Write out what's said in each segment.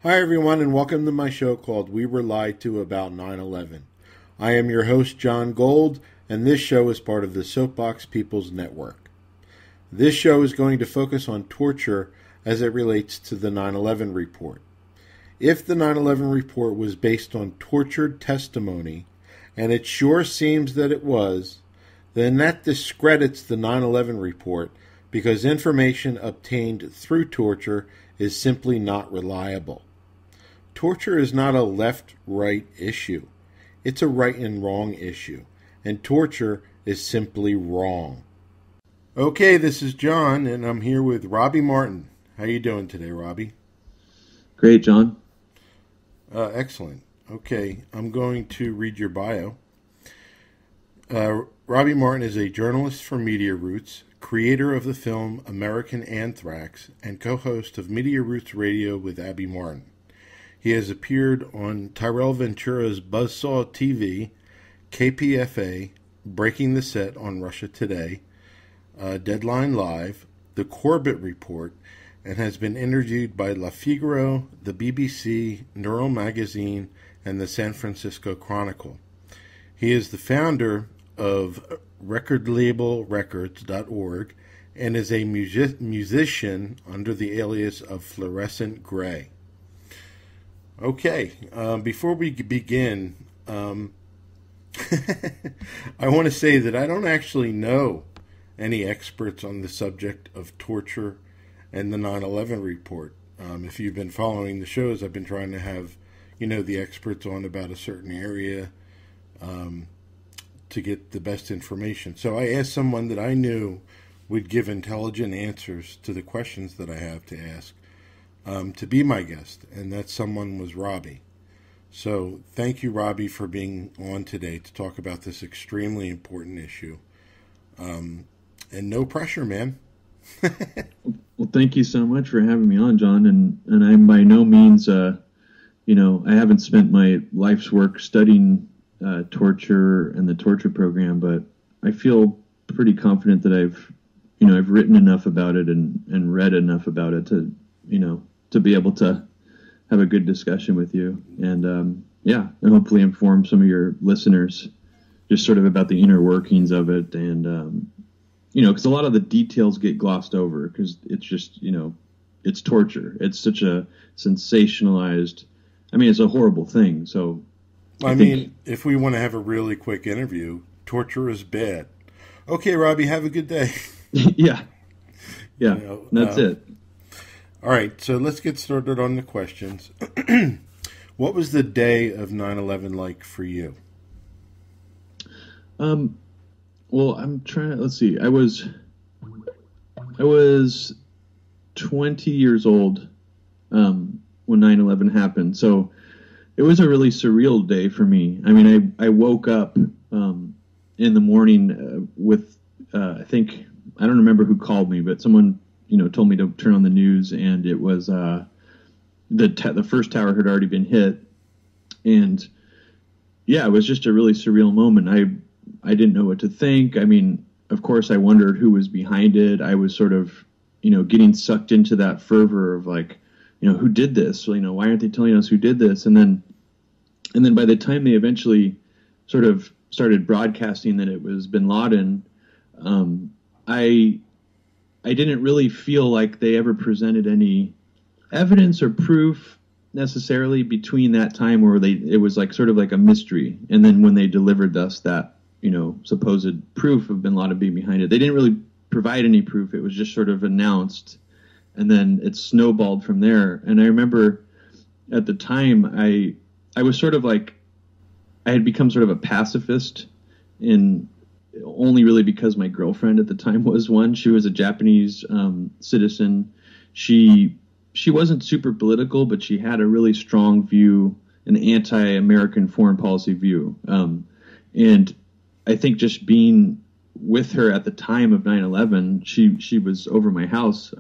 Hi, everyone, and welcome to my show called We Were Lied to About 9/11. I am your host, John Gold, and this show is part of the Soapbox People's Network. This show is going to focus on torture as it relates to the 9/11 report. If the 9/11 report was based on tortured testimony, and it sure seems that it was, then that discredits the 9/11 report because information obtained through torture is simply not reliable. Torture is not a left-right issue. It's a right and wrong issue, and torture is simply wrong. Okay, this is John, and I'm here with Robbie Martin. How you doing today, Robbie? Great, John. Excellent. Okay, I'm going to read your bio. Robbie Martin is a journalist for Media Roots, creator of the film American Anthrax, and co-host of Media Roots Radio with Abby Martin. He has appeared on Tyrel Ventura's Buzzsaw TV, KPFA, Breaking the Set on Russia Today, Deadline Live, The Corbett Report, and has been interviewed by Figaro, the BBC, Neural Magazine, and the San Francisco Chronicle. He is the founder of recordlabelrecords.org and is a musician under the alias of Fluorescent Grey. Okay, before we begin, I want to say that I don't actually know any experts on the subject of torture and the 9/11 report. If you've been following the shows, I've been trying to have, the experts on about a certain area to get the best information. So I asked someone that I knew would give intelligent answers to the questions that I have to ask to be my guest, and that someone was Robbie. So thank you, Robbie, for being on today to talk about this extremely important issue. And no pressure, man. Well, thank you so much for having me on, John. And I'm by no means, I haven't spent my life's work studying torture and the torture program, but I feel pretty confident that I've written enough about it and read enough about it to be able to have a good discussion with you. And and hopefully inform some of your listeners just sort of about the inner workings of it. And, because a lot of the details get glossed over because it's just, it's torture. It's such a sensationalized, it's a horrible thing. So, if we want to have a really quick interview, torture is bad. Okay, Robbie, have a good day. Yeah. That's it. All right, so let's get started on the questions. What was the day of 9/11 like for you? Well, I'm trying to, let's see. I was 20 years old when 9/11 happened. So it was a really surreal day for me. I woke up in the morning with, I don't remember who called me, but someone told me to turn on the news, and it was the first tower had already been hit, and it was just a really surreal moment. I didn't know what to think. Of course, I wondered who was behind it. I was sort of getting sucked into that fervor of who did this? Why aren't they telling us who did this? And then by the time they eventually sort of started broadcasting that it was Bin Laden, I didn't really feel like they ever presented any evidence or proof necessarily between that time where it was sort of like a mystery. And then when they delivered us that, supposed proof of Bin Laden being behind it, they didn't really provide any proof. It was just sort of announced, and then it snowballed from there. And I remember at the time I was sort of I had become sort of a pacifist only really because my girlfriend at the time was one. She was a Japanese citizen. She wasn't super political, but she had a really strong view, an anti-American foreign policy view. And I think just being with her at the time of 9/11, she was over my house.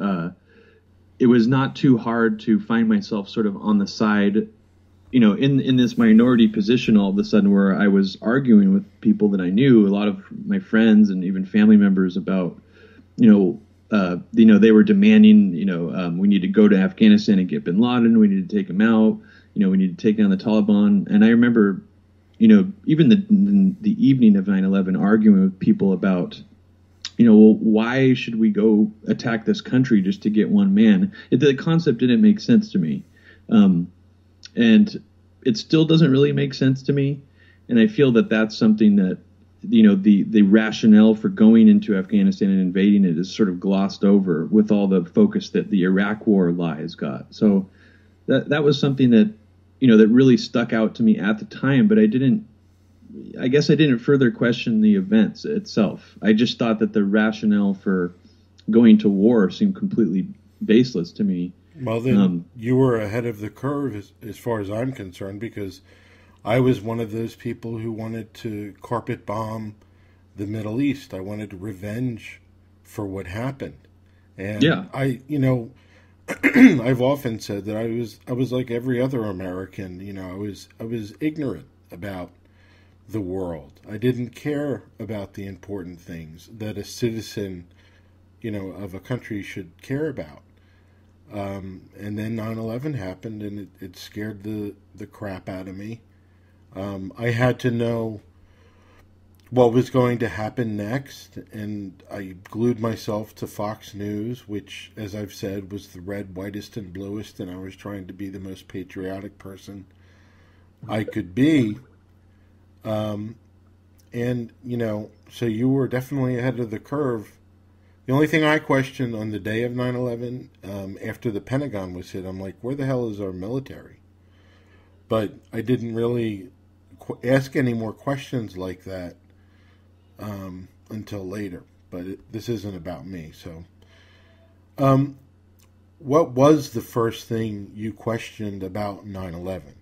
It was not too hard to find myself sort of on the side, in this minority position all of a sudden, where I was arguing with people that I knew, a lot of my friends and even family members, about, they were demanding, we need to go to Afghanistan and get bin Laden. We need to take him out. We need to take down the Taliban. And I remember, even the evening of 9/11 arguing with people about, well, why should we go attack this country just to get one man? The concept didn't make sense to me. And it still doesn't really make sense to me. And I feel that that's something that, the rationale for going into Afghanistan and invading it is sort of glossed over with all the focus that the Iraq War lies got. So that was something that, that really stuck out to me at the time, but I guess I didn't further question the events itself. I just thought that the rationale for going to war seemed completely baseless to me. Well, then you were ahead of the curve as far as I'm concerned, because I was one of those people who wanted to carpet bomb the Middle East. I wanted revenge for what happened. And yeah. I've often said that I was like every other American. I was ignorant about the world. I didn't care about the important things that a citizen, of a country should care about. And then 9/11 happened, and it scared the crap out of me. I had to know what was going to happen next, and I glued myself to Fox News, which, as I've said, was the red, whitest, and bluest, and I was trying to be the most patriotic person I could be. So you were definitely ahead of the curve. The only thing I questioned on the day of 9/11, after the Pentagon was hit, I'm like, where the hell is our military? But I didn't really ask any more questions like that until later. But this isn't about me. So, what was the first thing you questioned about 9/11?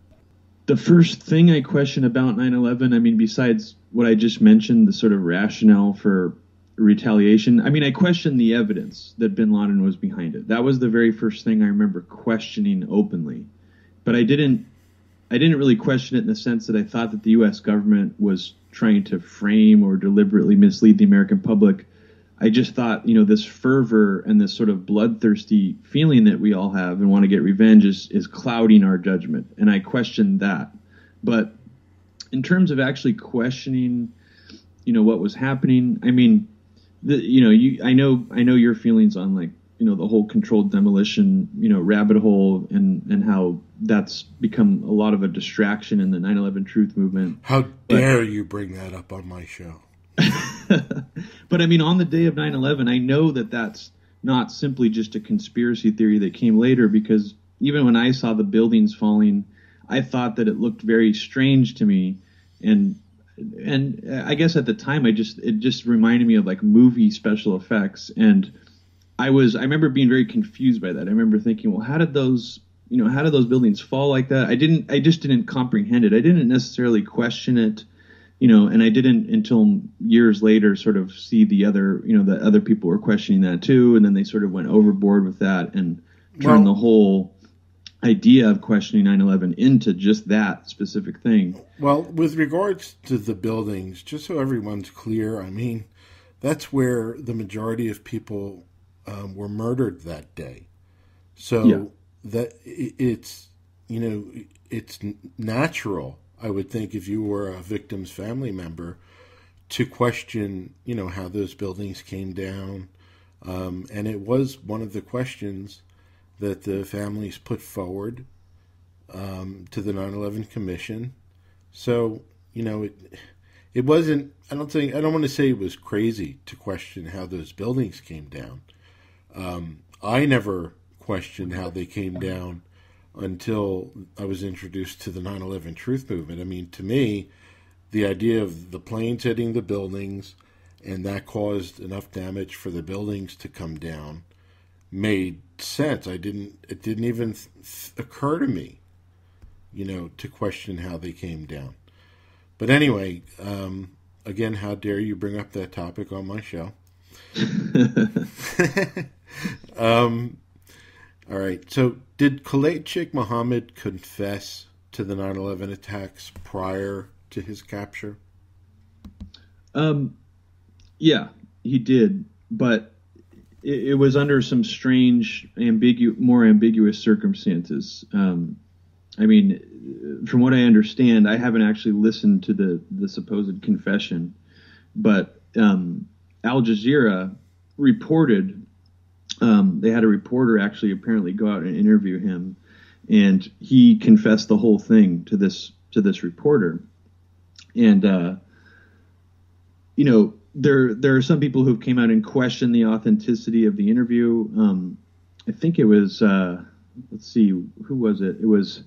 The first thing I questioned about 9/11, besides what I just mentioned, the sort of rationale for retaliation, I questioned the evidence that bin Laden was behind it. That was the very first thing I remember questioning openly. But I didn't really question it in the sense that I thought that the U.S. government was trying to frame or deliberately mislead the American public. I just thought, this fervor and this sort of bloodthirsty feeling that we all have and want to get revenge is clouding our judgment. And I questioned that. But in terms of actually questioning, what was happening, I know your feelings on the whole controlled demolition, rabbit hole and how that's become a lot of a distraction in the 9/11 truth movement. How dare you bring that up on my show? But on the day of 9/11, I know that that's not simply just a conspiracy theory that came later, because even when I saw the buildings falling, I thought that it looked very strange to me. And I guess at the time, it just reminded me of movie special effects. And I remember being very confused by that. I remember thinking, well, how did those buildings fall like that? I just didn't comprehend it. I didn't necessarily question it. And I didn't until years later sort of see the other people were questioning that too. And then they sort of went overboard with that and turned the whole idea of questioning 9/11 into just that specific thing. Well, with regards to the buildings, just so everyone's clear, that's where the majority of people were murdered that day. So that it's natural, I would think, if you were a victim's family member, to question, how those buildings came down. And it was one of the questions that the families put forward to the 9/11 Commission. So, it wasn't, I don't want to say it was crazy to question how those buildings came down. I never questioned how they came down until I was introduced to the 9/11 truth movement. To me, the idea of the planes hitting the buildings and that caused enough damage for the buildings to come down made sense. It didn't even occur to me, to question how they came down. But anyway, again, how dare you bring up that topic on my show? All right. So did Khalid Sheikh Mohammed confess to the 9/11 attacks prior to his capture? Yeah, he did. But it was under some strange, more ambiguous circumstances. I mean, from what I understand, I haven't actually listened to the supposed confession, but Al Jazeera reported, they had a reporter actually apparently go out and interview him, and he confessed the whole thing to this reporter. And there are some people who came out and questioned the authenticity of the interview. I think it was let's see, who was it? It was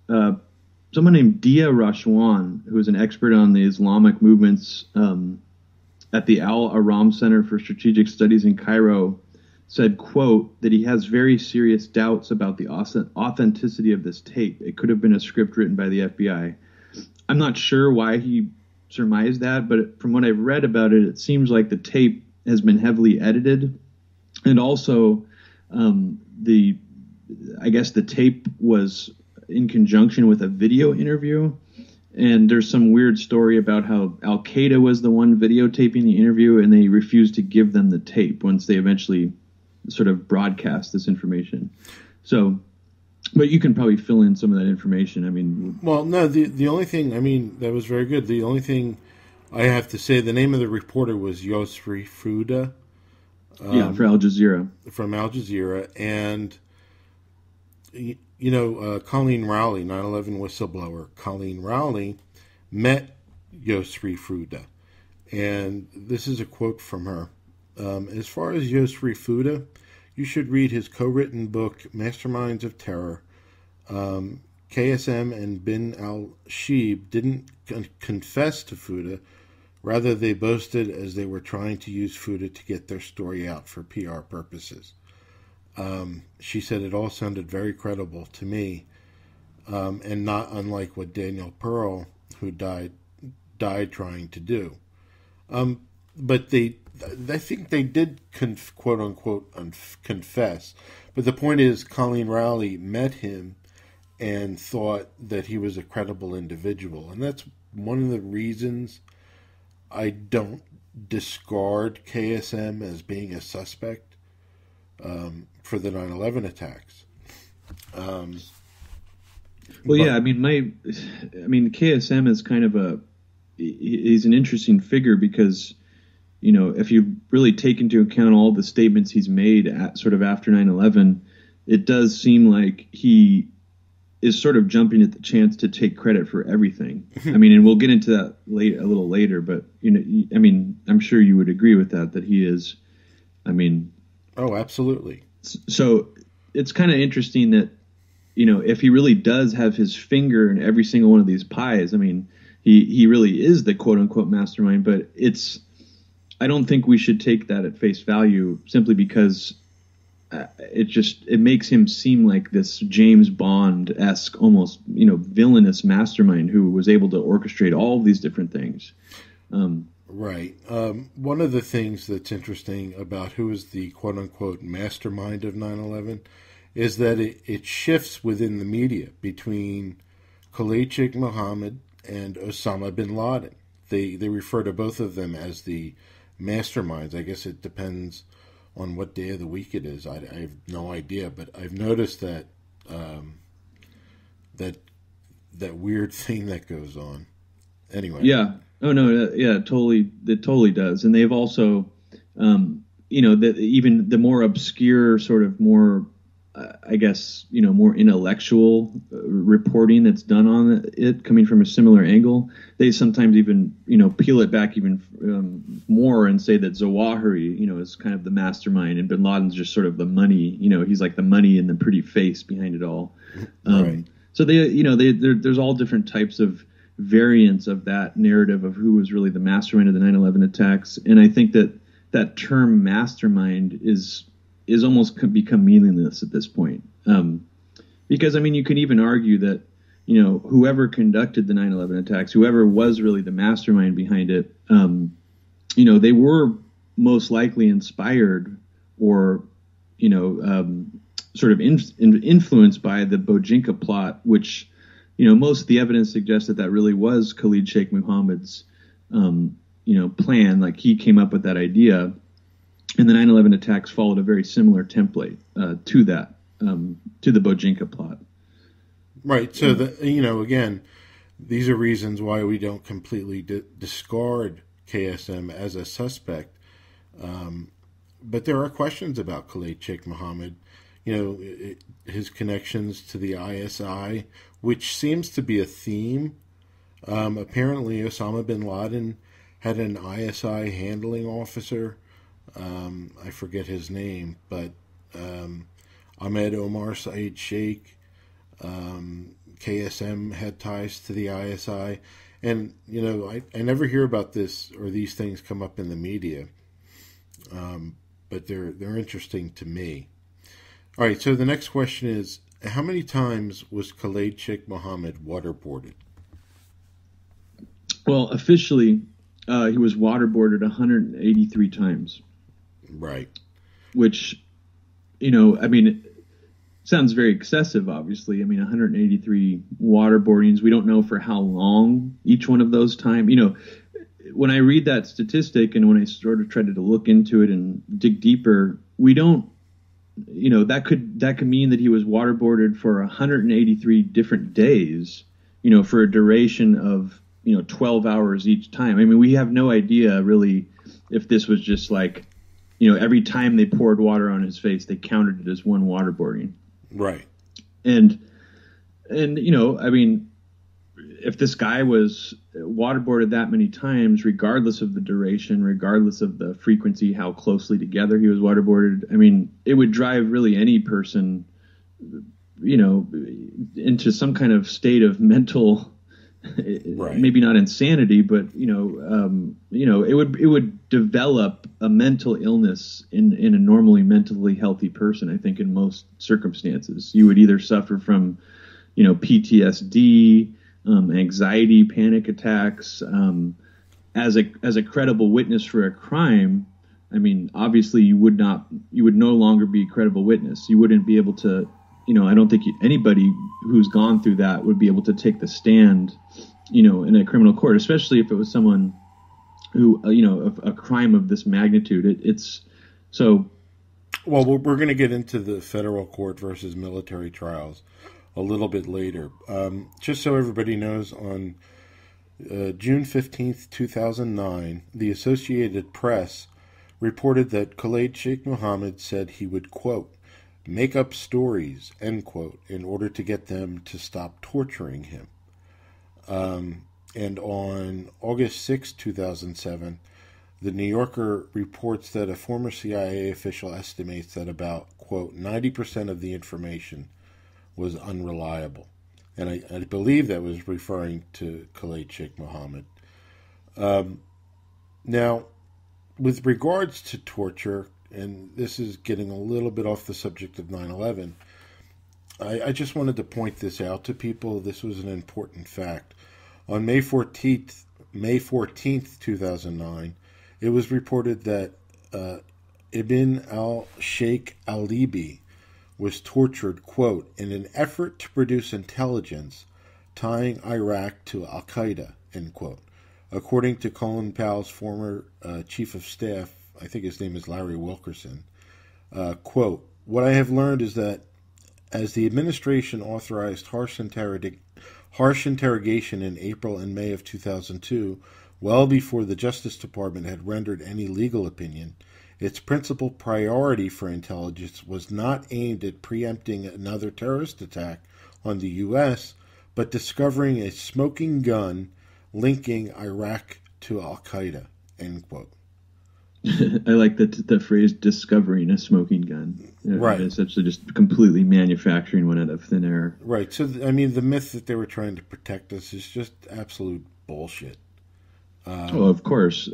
someone named Dia Rashwan, who is an expert on the Islamic movements at the Al Aram Center for Strategic Studies in Cairo, said, quote, that he has very serious doubts about the authenticity of this tape. It could have been a script written by the FBI. I'm not sure why he surmised that, but from what I've read about it, it seems like the tape has been heavily edited. And also, I guess the tape was in conjunction with a video interview. And there's some weird story about how Al-Qaeda was the one videotaping the interview, and they refused to give them the tape once they eventually sort of broadcast this information. So, but you can probably fill in some of that information. I mean, well, no, the only thing, I mean, that was very good. The only thing I have to say, the name of the reporter was Yosri Fuda. For Al Jazeera. From Al Jazeera. And, Colleen Rowley, 9/11 whistleblower, Colleen Rowley met Yosri Fuda. And this is a quote from her. As far as Yosri Fuda, you should read his co-written book, Masterminds of Terror. KSM and Bin al-Shib didn't confess to Fuda. Rather, they boasted as they were trying to use Fuda to get their story out for PR purposes. She said it all sounded very credible to me, and not unlike what Daniel Pearl, who died trying to do. But I think they did quote unquote confess. But the point is, Colleen Rowley met him and thought that he was a credible individual, and that's one of the reasons I don't discard KSM as being a suspect for the 9/11 attacks. Yeah, I mean, KSM is kind of he's an interesting figure because, if you really take into account all the statements he's made sort of after 9/11, it does seem like he is sort of jumping at the chance to take credit for everything. I mean, and we'll get into that a little later, but, I'm sure you would agree with that he is, Oh, absolutely. So it's kind of interesting that, if he really does have his finger in every single one of these pies, he really is the quote unquote mastermind, but I don't think we should take that at face value simply because it makes him seem like this James Bond-esque, almost, villainous mastermind who was able to orchestrate all these different things. Right. One of the things that's interesting about who is the quote-unquote mastermind of 9/11 is that it shifts within the media between Khalid Sheikh Mohammed and Osama bin Laden. They refer to both of them as the masterminds. I guess it depends on what day of the week it is. I have no idea, but I've noticed that that weird thing that goes on. Anyway. Yeah. Oh no. Yeah. Totally. It totally does. And they've also, even the more obscure, sort of more, I guess, more intellectual reporting that's done on it, coming from a similar angle, they sometimes even, peel it back even more and say that Zawahiri, is kind of the mastermind, and Bin Laden's just sort of the money. He's like the money and the pretty face behind it all. Right. So there's all different types of variants of that narrative of who was really the mastermind of the 9/11 attacks, and I think that term mastermind is almost become meaningless at this point. Because, you can even argue that, whoever conducted the 9/11 attacks, whoever was really the mastermind behind it, they were most likely inspired or, sort of influenced by the Bojinka plot, which, most of the evidence suggests that really was Khalid Sheikh Mohammed's, plan. Like, he came up with that idea. And the 9/11 attacks followed a very similar template to that, to the Bojinka plot. Right. So, again, these are reasons why we don't completely discard KSM as a suspect. But there are questions about Khalid Sheikh Mohammed, his connections to the ISI, which seems to be a theme. Apparently, Osama bin Laden had an ISI handling officer. I forget his name, but Ahmed Omar Saeed Sheikh, KSM had ties to the ISI. And, I never hear about this or these things come up in the media, but they're interesting to me. All right, so the next question is, how many times was Khalid Sheikh Mohammed waterboarded? Well, officially, he was waterboarded 183 times. Right. Which, sounds very excessive, obviously. 183 waterboardings. We don't know for how long each one of those times. When I read that statistic and when I sort of tried to look into it and dig deeper, we don't, that could mean that he was waterboarded for 183 different days, for a duration of, 12 hours each time. We have no idea really if this was just like, every time they poured water on his face, they counted it as one waterboarding. Right. And if this guy was waterboarded that many times, regardless of the duration, regardless of the frequency, how closely together he was waterboarded, it would drive really any person, into some kind of state of mental, right. Maybe not insanity, but it would develop a mental illness in a normally mentally healthy person. I think in most circumstances, you would either suffer from, PTSD, anxiety, panic attacks. As a credible witness for a crime, obviously you would no longer be a credible witness. You wouldn't be able to. I don't think anybody who's gone through that would be able to take the stand, in a criminal court, especially if it was someone who, a crime of this magnitude. It's so. Well, we're going to get into the federal court versus military trials a little bit later. Just so everybody knows, on June 15th, 2009, the Associated Press reported that Khalid Sheikh Mohammed said he would, quote, make up stories, end quote, in order to get them to stop torturing him. And on August 6, 2007, the New Yorker reports that a former CIA official estimates that about, quote, 90% of the information was unreliable. And I believe that was referring to Khalid Sheikh Mohammed. Now, with regards to torture, and this is getting a little bit off the subject of 9/11, I just wanted to point this out to people. This was an important fact. On May 14th, 2009, it was reported that Ibn al-Sheikh al-Libi was tortured, quote, in an effort to produce intelligence tying Iraq to al-Qaeda, end quote. According to Colin Powell's former chief of staff, I think his name is Larry Wilkerson, quote, what I have learned is that as the administration authorized harsh interrogation in April and May of 2002, well before the Justice Department had rendered any legal opinion, its principal priority for intelligence was not aimed at preempting another terrorist attack on the U.S., but discovering a smoking gun linking Iraq to al-Qaeda, end quote. I like the phrase "discovering a smoking gun." Right, essentially just completely manufacturing one out of thin air. Right. So, the myth that they were trying to protect us is just absolute bullshit. Of course,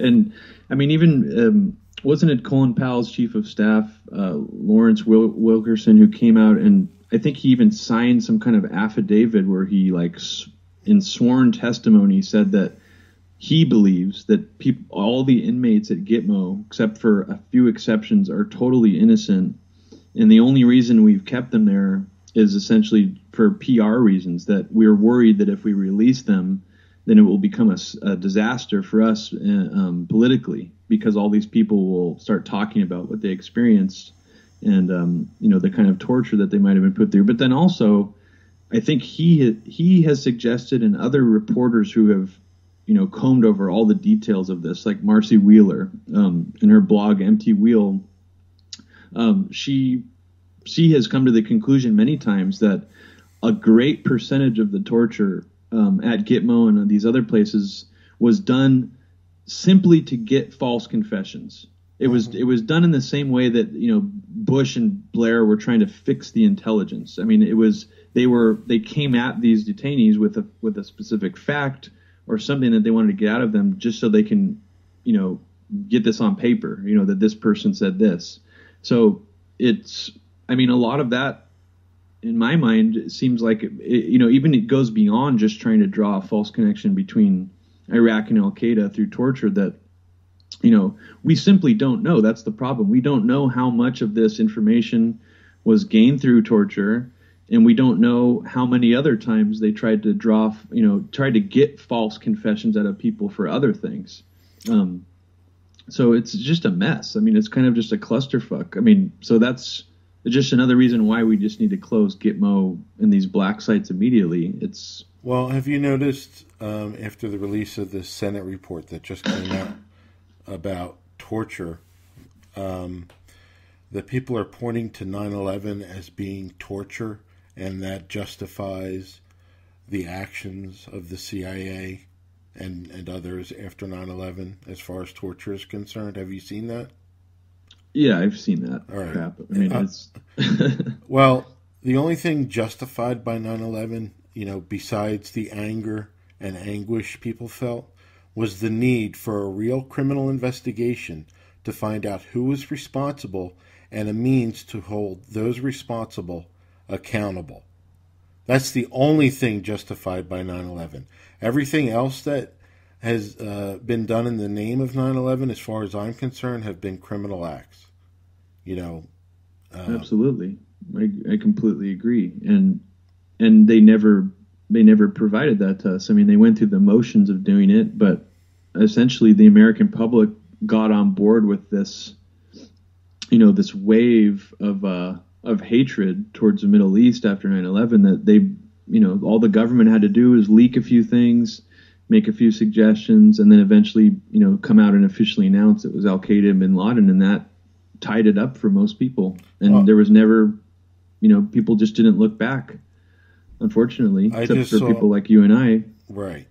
and even wasn't it Colin Powell's chief of staff, Lawrence Wilkerson, who came out and I think he even signed some kind of affidavit where he, in sworn testimony, said that he believes that all the inmates at Gitmo, except for a few exceptions, are totally innocent. And the only reason we've kept them there is essentially for PR reasons, that we're worried that if we release them, then it will become a disaster for us politically, because all these people will start talking about what they experienced and the kind of torture that they might have been put through. But then also, I think he has suggested, and other reporters who have combed over all the details of this, like Marcy Wheeler in her blog Empty Wheel, she has come to the conclusion many times that a great percentage of the torture at Gitmo and these other places was done simply to get false confessions. It was done in the same way that Bush and Blair were trying to fix the intelligence. I mean, they came at these detainees with a specific fact or something that they wanted to get out of them, just so they can get this on paper, that this person said this. So a lot of that, in my mind, it seems like even it goes beyond just trying to draw a false connection between Iraq and Al Qaeda through torture. That we simply don't know. That's the problem. We don't know how much of this information was gained through torture, and we don't know how many other times they tried to get false confessions out of people for other things. So it's just a mess. I mean, it's kind of just a clusterfuck. I mean, so that's just another reason why we just need to close Gitmo and these black sites immediately. Well, have you noticed after the release of the Senate report that just came out about torture, that people are pointing to 9/11 as being torture, and that justifies the actions of the CIA and others after 9/11 as far as torture is concerned? Have you seen that? Yeah, I've seen that. All right. Crap. I mean, it's well, the only thing justified by 9/11, besides the anger and anguish people felt, was the need for a real criminal investigation to find out who was responsible and a means to hold those responsible accountable. That's the only thing justified by 9/11. Everything else that has been done in the name of 9/11, as far as I'm concerned, have been criminal acts. Absolutely, I completely agree, and they never provided that to us. I mean, they went through the motions of doing it, but essentially the American public got on board with this, this wave of hatred towards the Middle East after 9/11 that they, all the government had to do was leak a few things, make a few suggestions, and then eventually, come out and officially announce it was Al Qaeda and Bin Laden, and that tied it up for most people. And there was never, people just didn't look back, unfortunately, except for people like you and I. Right.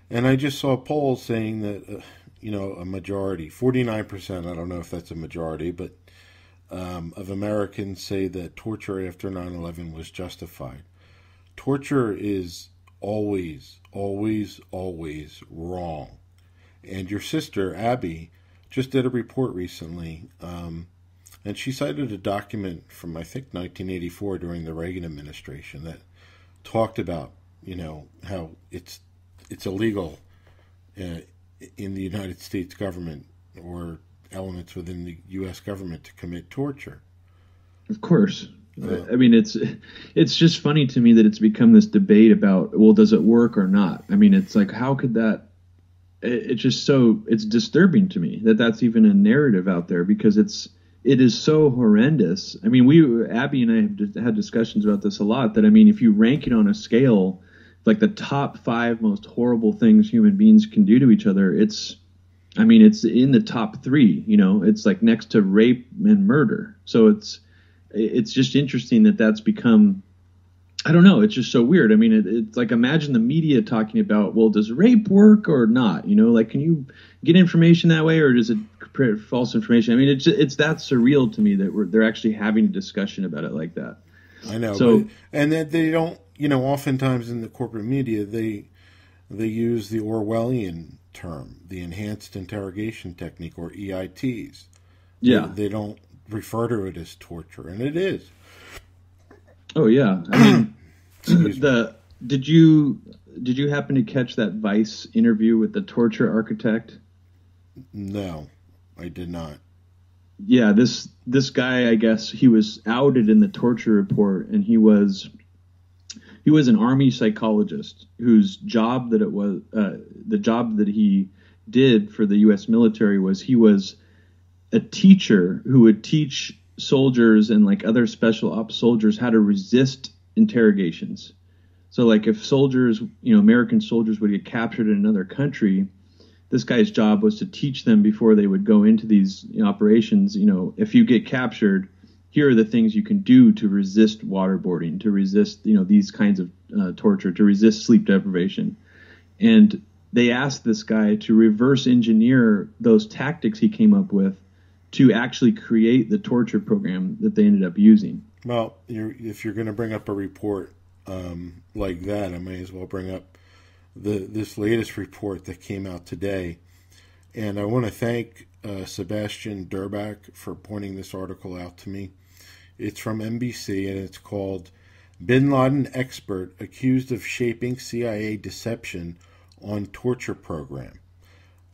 And I just saw a poll saying that, a majority, 49%, I don't know if that's a majority, but of Americans say that torture after 9/11 was justified. Torture is always, always, always wrong. And your sister, Abby, just did a report recently, and she cited a document from, I think, 1984 during the Reagan administration that talked about, how it's illegal in the United States government or elements within the U.S. government to commit torture. Of course. I mean, it's just funny to me that it's become this debate about, well, does it work or not? I mean, it's like, how could that? It's disturbing to me that that's even a narrative out there, because it is so horrendous. I mean, Abby and I have had discussions about this a lot, that, I mean, if you rank it on a scale, like the top 5 most horrible things human beings can do to each other, it's in the top 3, it's like next to rape and murder. So it's just interesting that that's become, I don't know, it's just so weird. I mean, it's like, imagine the media talking about, well, does rape work or not? Like, can you get information that way, or does it create false information? I mean, it's that surreal to me that they're actually having a discussion about it like that. I know. So, and that they don't, oftentimes in the corporate media, they use the Orwellian term, the enhanced interrogation technique, or EITs. Yeah. They don't refer to it as torture, and it is. Oh yeah. I mean, did you happen to catch that Vice interview with the torture architect? No, I did not. Yeah, this guy, I guess he was outed in the torture report, and he was he was an army psychologist whose job that it was the job that he did for the U.S. military was he was a teacher who would teach soldiers and like other special ops soldiers how to resist interrogations. So like if soldiers, American soldiers would get captured in another country, this guy's job was to teach them before they would go into these operations, if you get captured, here are the things you can do to resist waterboarding, to resist, these kinds of torture, to resist sleep deprivation. And they asked this guy to reverse engineer those tactics he came up with to actually create the torture program that they ended up using. Well, if you're going to bring up a report like that, I may as well bring up this latest report that came out today. And I want to thank Sebastian Durbach for pointing this article out to me. It's from NBC, and it's called Bin Laden Expert Accused of Shaping CIA Deception on Torture Program.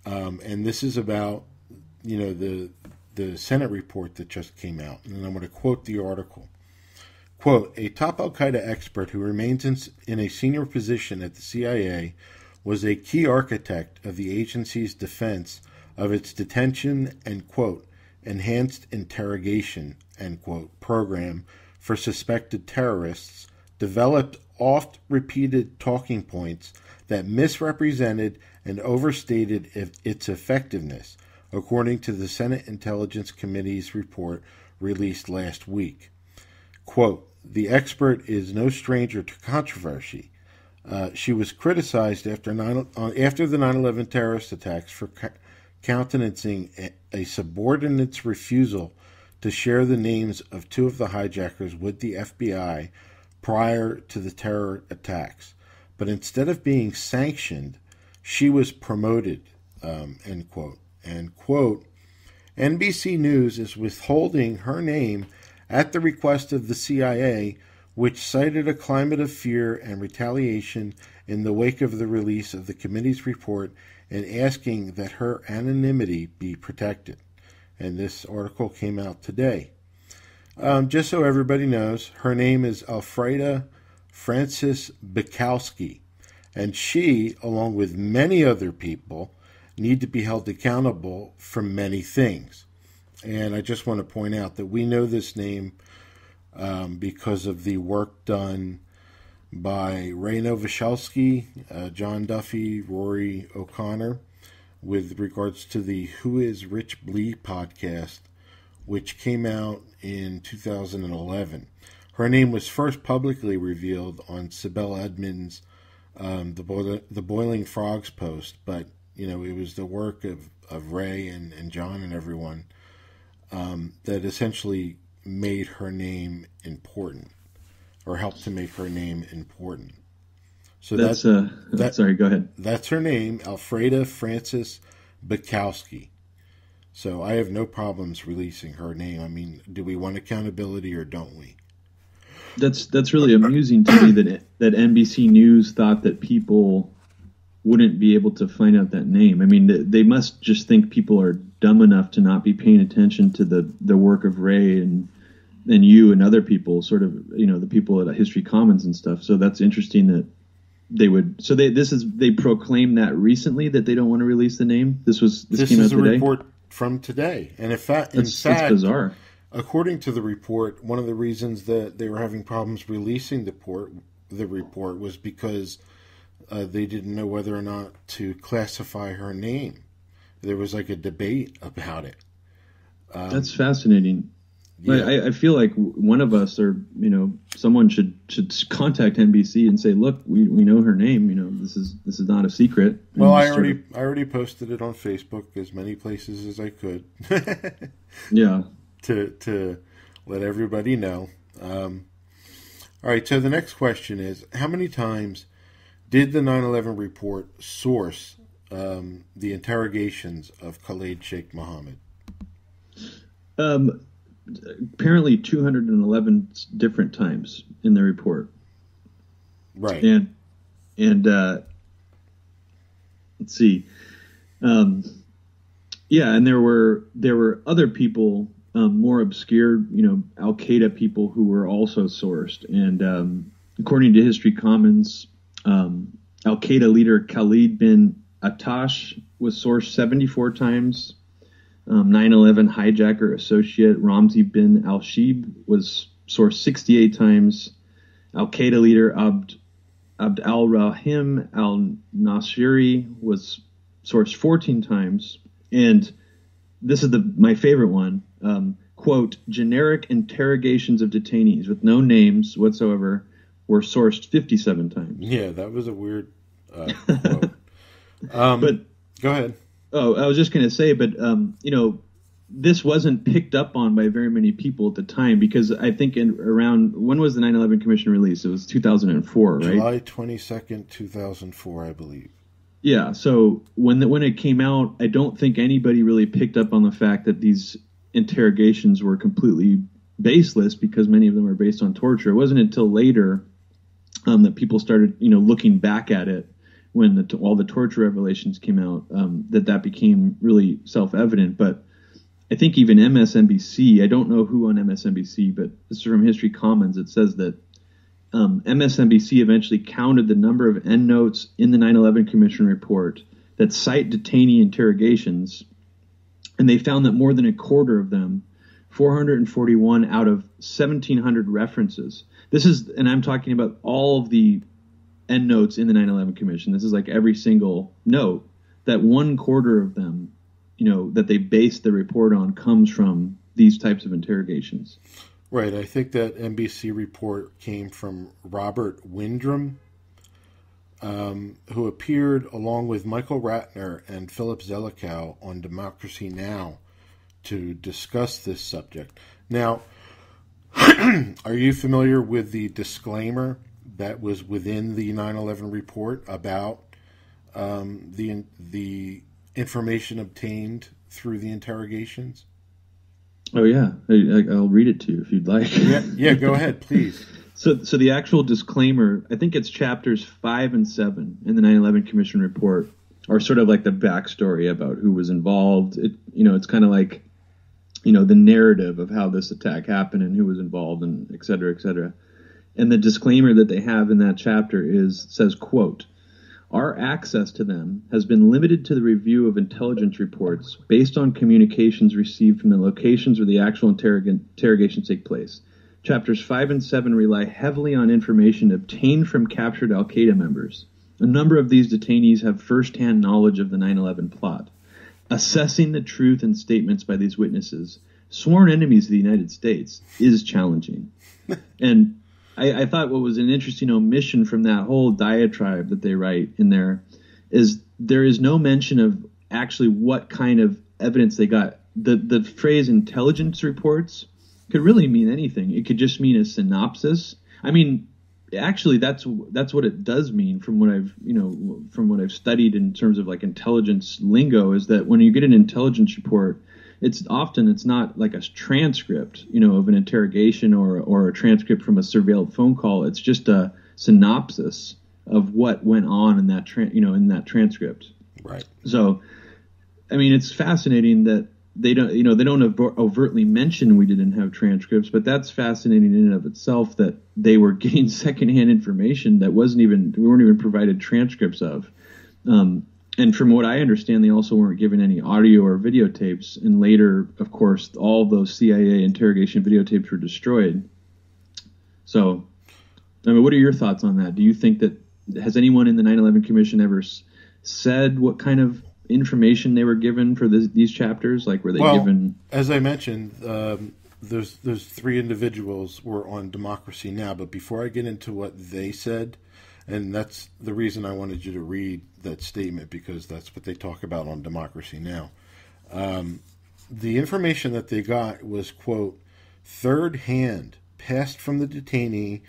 And this is about, the Senate report that just came out. And I'm going to quote the article. Quote, a top al-Qaeda expert who remains in a senior position at the CIA was a key architect of the agency's defense of its detention and, quote, enhanced interrogation, end quote, program for suspected terrorists, developed oft-repeated talking points that misrepresented and overstated its effectiveness, according to the Senate Intelligence Committee's report released last week. Quote, the expert is no stranger to controversy. She was criticized after the 9/11 terrorist attacks for countenancing a subordinate's refusal to share the names of two of the hijackers with the FBI prior to the terror attacks. But instead of being sanctioned, she was promoted, end quote. And, quote, NBC News is withholding her name at the request of the CIA, which cited a climate of fear and retaliation in the wake of the release of the committee's report and asking that her anonymity be protected. And this article came out today. Just so everybody knows, her name is Alfreda Francis Bukowski, and she, along with many other people, need to be held accountable for many things. And I just want to point out that we know this name because of the work done by Ray Novoselsky, John Duffy, Rory O'Connor, with regards to the Who is Rich Blee podcast, which came out in 2011. Her name was first publicly revealed on Sibel Edmonds' the Boiling Frogs post, but it was the work of Ray and John and everyone that essentially made her name important, or helped to make her name important. So sorry, go ahead. That's her name, Alfreda Francis Bukowski. So I have no problems releasing her name. I mean, do we want accountability or don't we? That's really amusing to me that NBC News thought that people wouldn't be able to find out that name. I mean, they must just think people are dumb enough to not be paying attention to the work of Ray and you and other people, sort of, the people at History Commons and stuff. So that's interesting that they would. So they proclaimed that recently that they don't want to release the name. This came out today. This is a report from today, and in fact, that's bizarre. According to the report, one of the reasons that they were having problems releasing the report was because they didn't know whether or not to classify her name. There was like a debate about it. That's fascinating. Yeah. I feel like one of us, or someone should contact NBC and say, look, we know her name. This is not a secret. Well, I already posted it on Facebook, as many places as I could. Yeah. To let everybody know. All right. So the next question is, how many times did the 9/11 report source the interrogations of Khalid Sheikh Mohammed? Apparently 211 different times in the report. Right. And let's see. Yeah, and there were other people, more obscure, Al-Qaeda people who were also sourced. And according to History Commons, Al-Qaeda leader Khalid bin Atash was sourced 74 times. 9/11 hijacker associate Ramzi bin al-Shib was sourced 68 times. Al-Qaeda leader Abd al-Rahim al-Nasiri was sourced 14 times. And this is my favorite one. Quote, generic interrogations of detainees with no names whatsoever were sourced 57 times. Yeah, that was a weird quote. But go ahead. Oh, I was just going to say, but, this wasn't picked up on by very many people at the time, because I think when was the 9/11 Commission released? It was 2004, right? July 22nd, 2004, I believe. Yeah, so when it came out, I don't think anybody really picked up on the fact that these interrogations were completely baseless, because many of them were based on torture. It wasn't until later that people started, looking back at it when all the torture revelations came out, that became really self-evident. But I think even MSNBC, I don't know who on MSNBC, but this is from History Commons. It says that MSNBC eventually counted the number of endnotes in the 9/11 Commission report that cite detainee interrogations, and they found that more than a quarter of them, 441 out of 1,700 references. And I'm talking about all of the endnotes in the 9/11 Commission. This is like every single note, that 1/4 of them, that they based the report on, comes from these types of interrogations. Right. I think that NBC report came from Robert Windrum, who appeared along with Michael Ratner and Philip Zelikow on Democracy Now! To discuss this subject. Now, are you familiar with the disclaimer that was within the 9/11 report about the information obtained through the interrogations? Oh yeah, I'll read it to you if you'd like. Yeah, go ahead, please. So the actual disclaimer, I think it's chapters 5 and 7 in the 9/11 Commission report, are sort of like the backstory about who was involved. It's kind of like, the narrative of how this attack happened and who was involved, and et cetera, et cetera. And the disclaimer that they have in that chapter says, quote, our access to them has been limited to the review of intelligence reports based on communications received from the locations where the actual interrogations take place. Chapters 5 and 7 rely heavily on information obtained from captured Al-Qaeda members. A number of these detainees have first-hand knowledge of the 9/11 plot. Assessing the truth in statements by these witnesses, sworn enemies of the United States, is challenging. And I thought what was an interesting omission from that whole diatribe that they write in there is no mention of actually what kind of evidence they got. The phrase intelligence reports could really mean anything. It could just mean a synopsis. I mean, actually, that's what it does mean from what I've studied in terms of like intelligence lingo, is that when you get an intelligence report, it's not like a transcript, of an interrogation or a transcript from a surveilled phone call. It's just a synopsis of what went on in that in that transcript. Right. So, I mean, it's fascinating that they don't overtly mention we didn't have transcripts, but that's fascinating in and of itself, that they were getting secondhand information that we weren't even provided transcripts of. And from what I understand, they also weren't given any audio or videotapes. And later, of course, all those CIA interrogation videotapes were destroyed. So, I mean, what are your thoughts on that? Do you think that, has anyone in the 9/11 Commission ever said what kind of information they were given for these chapters? Like, were they given? As I mentioned, those 3 individuals were on Democracy Now! But before I get into what they said, and that's the reason I wanted you to read that statement, because that's what they talk about on Democracy Now! The information that they got was, quote, third hand, passed from the detainee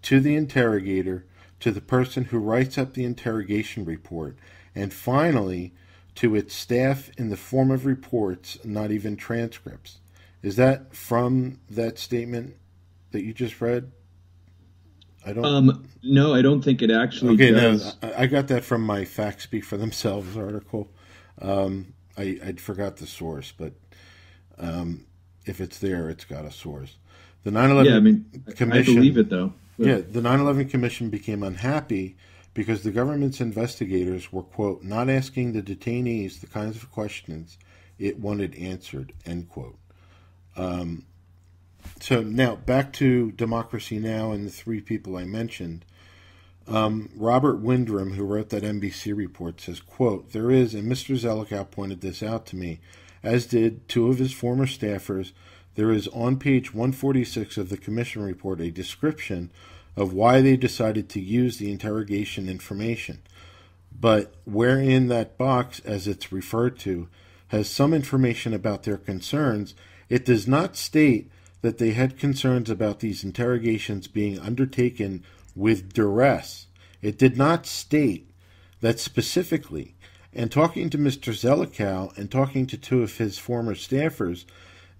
to the interrogator to the person who writes up the interrogation report, and finally to its staff in the form of reports, not even transcripts. Is that from that statement that you just read? No, I don't think it actually does. No, I got that from my Facts Speak for Themselves article. I forgot the source, but if it's there, it's got a source. The 9/11 Commission. I believe it, though. Yeah, the 9/11 Commission became unhappy because the government's investigators were, quote, not asking the detainees the kinds of questions it wanted answered, end quote. So now back to Democracy Now! And the three people I mentioned. Robert Windrum, who wrote that NBC report, says, quote, there is, and Mr. Zelikow pointed this out to me, as did two of his former staffers, there is on page 146 of the commission report a description of why they decided to use the interrogation information. But wherein that box, as it's referred to, has some information about their concerns, it does not state that they had concerns about these interrogations being undertaken with duress. It did not state that specifically. And talking to Mr. Zelikow and talking to two of his former staffers,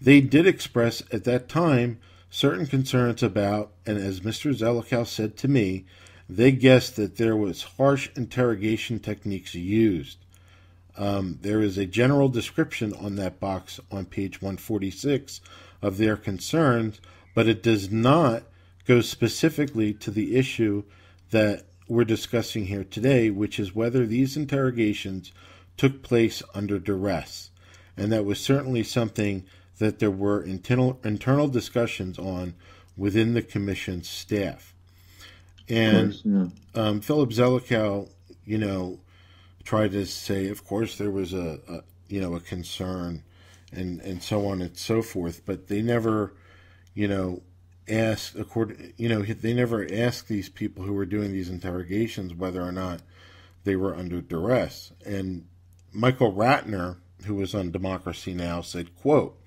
they did express at that time certain concerns about, and as Mr. Zelikow said to me, they guessed that there was harsh interrogation techniques used. There is a general description on that box on page 146 of their concerns, but it does not go specifically to the issue that we're discussing here today, which is whether these interrogations took place under duress. And that was certainly something that there were internal discussions on within the commission's staff. And Philip Zelikow, tried to say, of course, there was a concern and so on and so forth, but they never, asked they never asked these people who were doing these interrogations whether or not they were under duress. And Michael Ratner, who was on Democracy Now!, said, quote,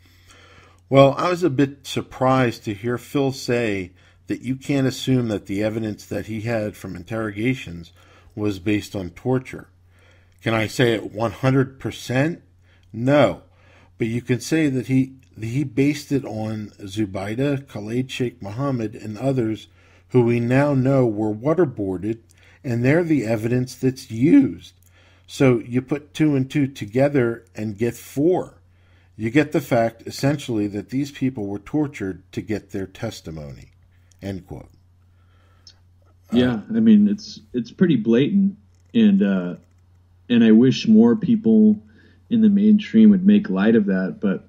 well, I was a bit surprised to hear Phil say that you can't assume that the evidence that he had from interrogations was based on torture. Can I say it 100%? No. But you can say that he based it on Zubaydah, Khalid Sheikh Mohammed, and others who we now know were waterboarded, and they're the evidence that's used. So you put 2 and 2 together and get 4. You get the fact, essentially, that these people were tortured to get their testimony, end quote. Yeah, I mean, it's pretty blatant, and I wish more people in the mainstream would make light of that. But,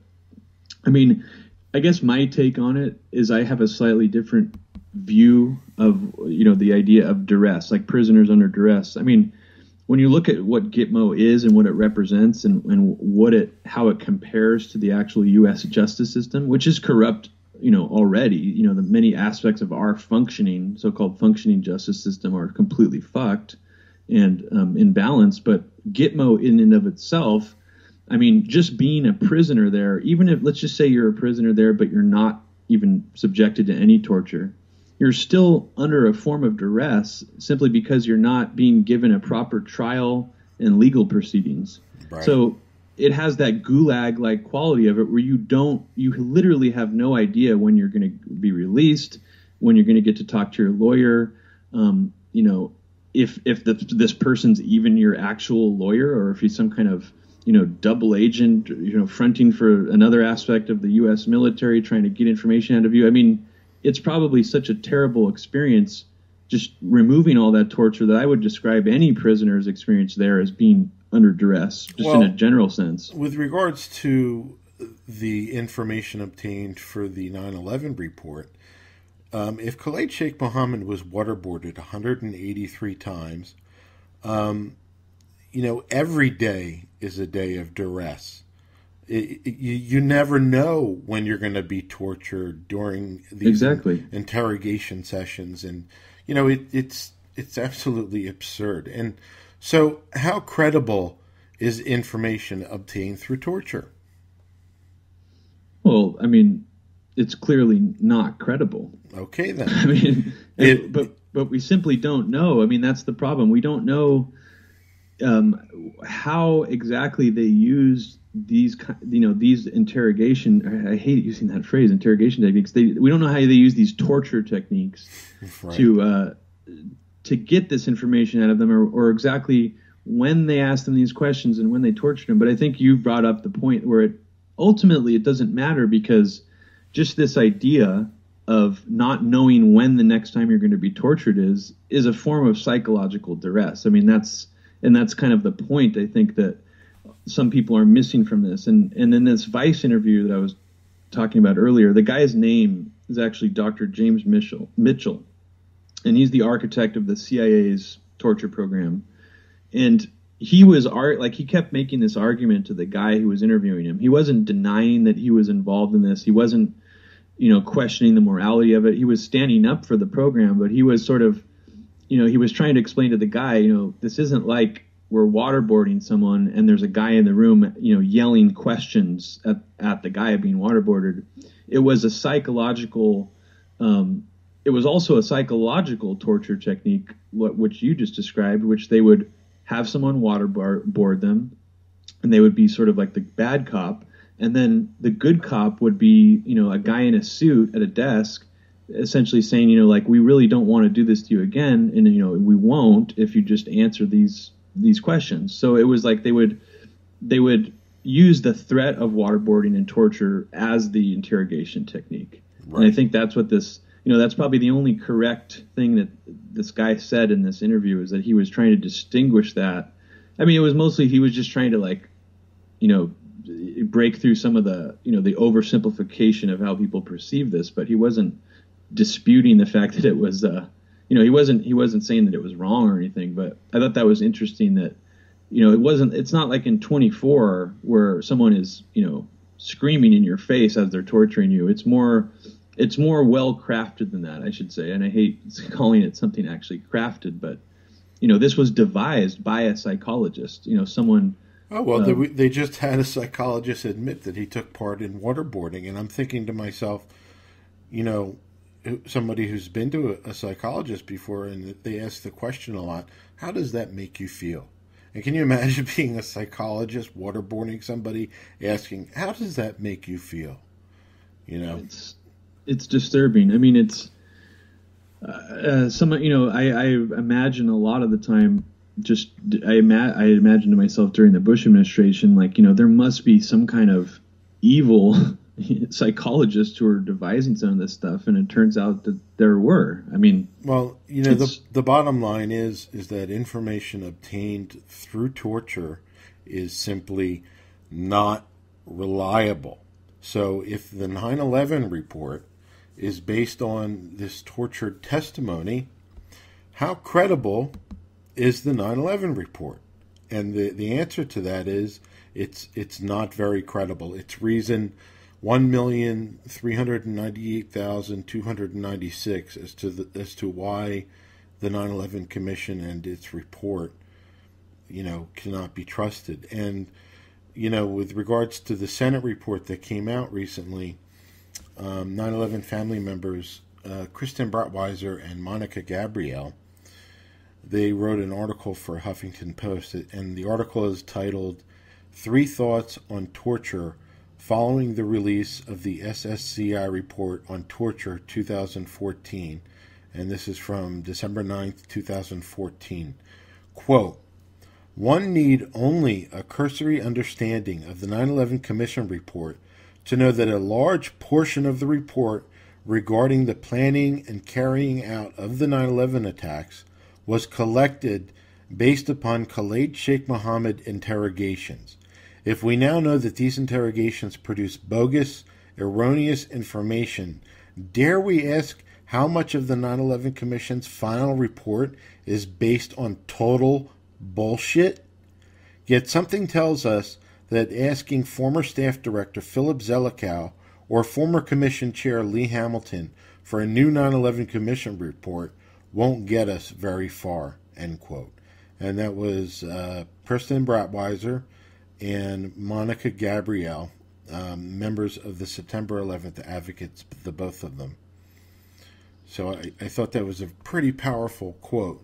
I mean, I guess my take on it is I have a slightly different view of, the idea of duress, like prisoners under duress. I mean, when you look at what Gitmo is and what it represents and how it compares to the actual U.S. justice system, which is corrupt, already, the many aspects of our so-called functioning justice system are completely fucked and imbalanced. But Gitmo in and of itself, I mean, just being a prisoner there, even if, let's just say you're a prisoner there, but you're not even subjected to any torture, you're still under a form of duress simply because you're not being given a proper trial and legal proceedings. Right. So it has that gulag-like quality of it where you literally have no idea when you're going to be released, when you're going to get to talk to your lawyer, if this person's even your actual lawyer, or if he's some kind of, double agent, fronting for another aspect of the U.S. military, trying to get information out of you. I mean, it's probably such a terrible experience, just removing all that torture, that I would describe any prisoner's experience there as being under duress, just in a general sense. With regards to the information obtained for the 9/11 report, if Khalid Sheikh Mohammed was waterboarded 183 times, every day is a day of duress. You never know when you're going to be tortured during these interrogation sessions, and it's absolutely absurd. And so, how credible is information obtained through torture? Well, I mean, it's clearly not credible. Okay, then. I mean, but we simply don't know. I mean, that's the problem. We don't know how exactly they used these interrogation. I hate using that phrase, interrogation techniques. We don't know how they use these torture techniques to get this information out of them, or exactly when they asked them these questions and when they tortured them. But I think you brought up the point where ultimately it doesn't matter, because just this idea of not knowing when the next time you're going to be tortured is a form of psychological duress. I mean, that's kind of the point, I think, that some people are missing from this. And in this Vice interview that I was talking about earlier, the guy's name is actually Dr. James Mitchell, and he's the architect of the CIA's torture program. And he was he kept making this argument to the guy who was interviewing him. He wasn't denying that he was involved in this. He wasn't, questioning the morality of it. He was standing up for the program, but he was sort of, he was trying to explain to the guy, this isn't like we're waterboarding someone and there's a guy in the room, yelling questions at the guy being waterboarded. It was a psychological, it was also a psychological torture technique, which you just described, which they would have someone waterboard them, and they would be sort of like the bad cop. And then the good cop would be, a guy in a suit at a desk, essentially saying, we really don't want to do this to you again. And, we won't if you just answer these questions. So it was like they would use the threat of waterboarding and torture as the interrogation technique. Right. And I think that's what this, that's probably the only correct thing that this guy said in this interview, is that he was trying to distinguish that. I mean, it was mostly, he was just trying to break through some of the, the oversimplification of how people perceive this, but he wasn't disputing the fact that it was, he wasn't saying that it was wrong or anything. But I thought that was interesting that, it's not like in 24 where someone is, screaming in your face as they're torturing you. It's more well crafted than that, I should say. And I hate calling it something actually crafted, but, this was devised by a psychologist, someone. Oh, well, they just had a psychologist admit that he took part in waterboarding. And I'm thinking to myself, somebody who's been to a psychologist before, and they ask the question a lot, how does that make you feel? And can you imagine being a psychologist waterboarding somebody, asking, how does that make you feel? It's disturbing. I mean, it's I imagine a lot of the time, I imagine to myself during the Bush administration, there must be some kind of evil psychologists who are devising some of this stuff, and it turns out that there were. I mean, well, the bottom line is that information obtained through torture is simply not reliable. So if the 9/11 report is based on this tortured testimony, how credible is the 9/11 report? And the answer to that is it's not very credible. It's reason 1,398,296 as to why the 9/11 Commission and its report, cannot be trusted. And with regards to the Senate report that came out recently, 9/11 family members Kristen Brettweiser and Monica Gabrielle, they wrote an article for Huffington Post, and the article is titled 3 Thoughts on Torture Following the Release of the SSCI Report on Torture 2014, and this is from December 9th, 2014. Quote, one need only a cursory understanding of the 9/11 Commission report to know that a large portion of the report regarding the planning and carrying out of the 9/11 attacks was collected based upon Khalid Sheikh Mohammed interrogations. If we now know that these interrogations produced bogus, erroneous information, dare we ask how much of the 9/11 Commission's final report is based on total bullshit? Yet something tells us that asking former staff director Philip Zelikow or former Commission Chair Lee Hamilton for a new 9/11 Commission report won't get us very far, end quote. And that was Kristen Brettweiser and Monica Gabrielle, members of the September 11th Advocates, the both of them. So I thought that was a pretty powerful quote,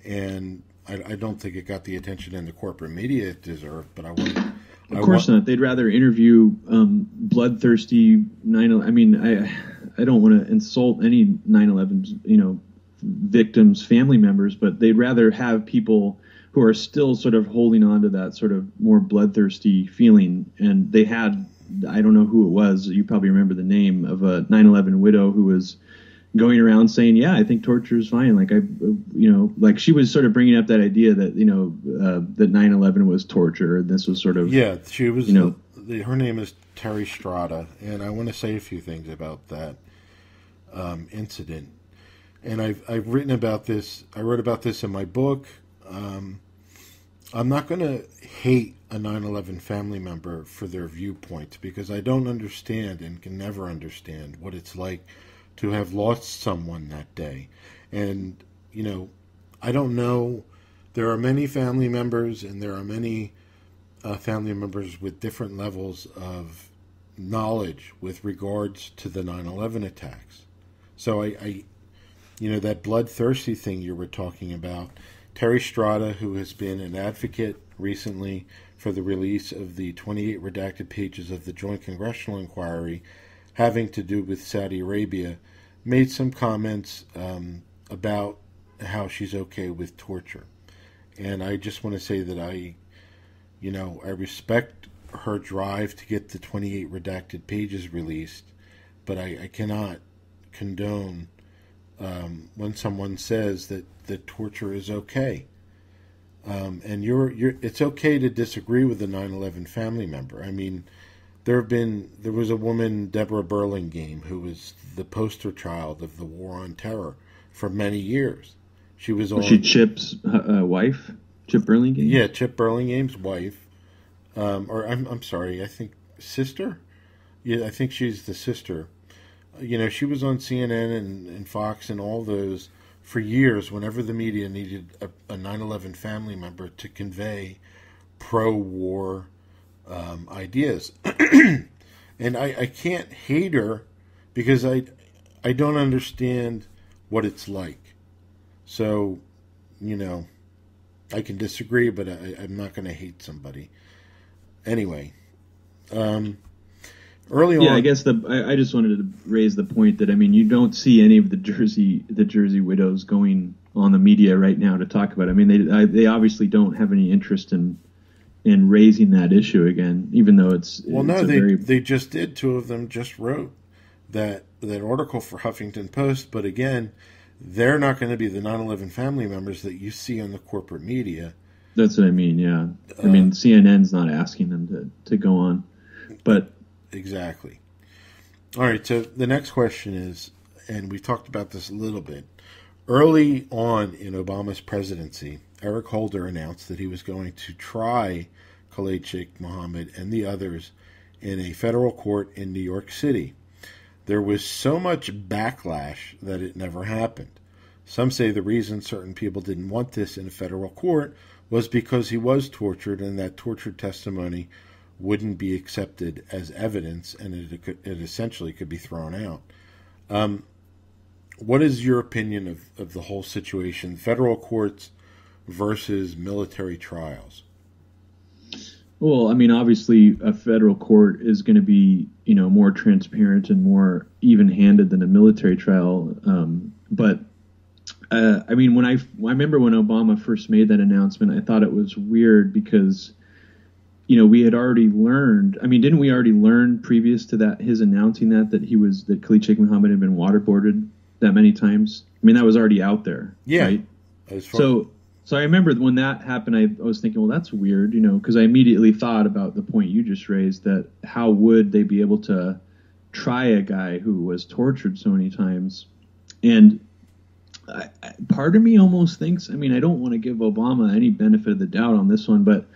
and I don't think it got the attention in the corporate media it deserved, but I wanted... Of course not. They'd rather interview bloodthirsty 9/11. I mean, I don't want to insult any 9/11 victims' family members, but they'd rather have people who are still sort of holding on to that sort of more bloodthirsty feeling. And they had I don't know who it was. You probably remember the name of a 9/11 widow who was going around saying, yeah, I think torture is fine. Like like she was sort of bringing up that idea that, that 9/11 was torture. And this was sort of, yeah, she was, her name is Terry Strada. And I want to say a few things about that incident. And I've written about this. I wrote about this in my book. I'm not going to hate a 9/11 family member for their viewpoint, because I don't understand and can never understand what it's like to have lost someone that day. And, I don't know. There are many family members, and there are many family members with different levels of knowledge with regards to the 9/11 attacks. So I that bloodthirsty thing you were talking about, Terry Strada, who has been an advocate recently for the release of the 28 redacted pages of the Joint Congressional Inquiry having to do with Saudi Arabia, made some comments about how she's okay with torture. And I just want to say that I respect her drive to get the 28 redacted pages released, but I cannot condone when someone says that torture is okay. And it's okay to disagree with a 9/11 family member. I mean, there was a woman, Deborah Burlingame, who was the poster child of the war on terror for many years. Was she Chip's wife? Chip Burlingame? Yeah, Chip Burlingame's wife. Or I'm sorry, I think sister? Yeah, I think she's the sister. She was on CNN and Fox and all those for years whenever the media needed a 9/11 family member to convey pro-war ideas. And I can't hate her because I don't understand what it's like. So, I can disagree, but I'm not going to hate somebody. Anyway, early on, yeah, I guess I just wanted to raise the point that, you don't see any of the Jersey widows going on the media right now to talk about it. They obviously don't have any interest in raising that issue again, even though they just did. Two of them just wrote that article for Huffington Post, but again, they're not going to be the 9/11 family members that you see on the corporate media. That's what I mean, yeah. CNN's not asking them to go on, but exactly. All right, so the next question is, and we talked about this a little bit, early on in Obama's presidency, Eric Holder announced that he was going to try Khalid Sheikh Mohammed and the others in a federal court in New York City. There was so much backlash that it never happened. Some say the reason certain people didn't want this in a federal court was because he was tortured, and that tortured testimony wouldn't be accepted as evidence, and it essentially could be thrown out. What is your opinion of the whole situation, federal courts versus military trials? Well, obviously a federal court is going to be, more transparent and more even-handed than a military trial. But I remember when Obama first made that announcement, I thought it was weird because, we had already learned. Didn't we already learn previous to that, his announcing that Khalid Sheikh Mohammed had been waterboarded that many times? That was already out there. Yeah. Right? So I remember when that happened, I was thinking, well, that's weird, because I immediately thought about the point you just raised, that how would they be able to try a guy who was tortured so many times? And part of me almost thinks, I don't want to give Obama any benefit of the doubt on this one, but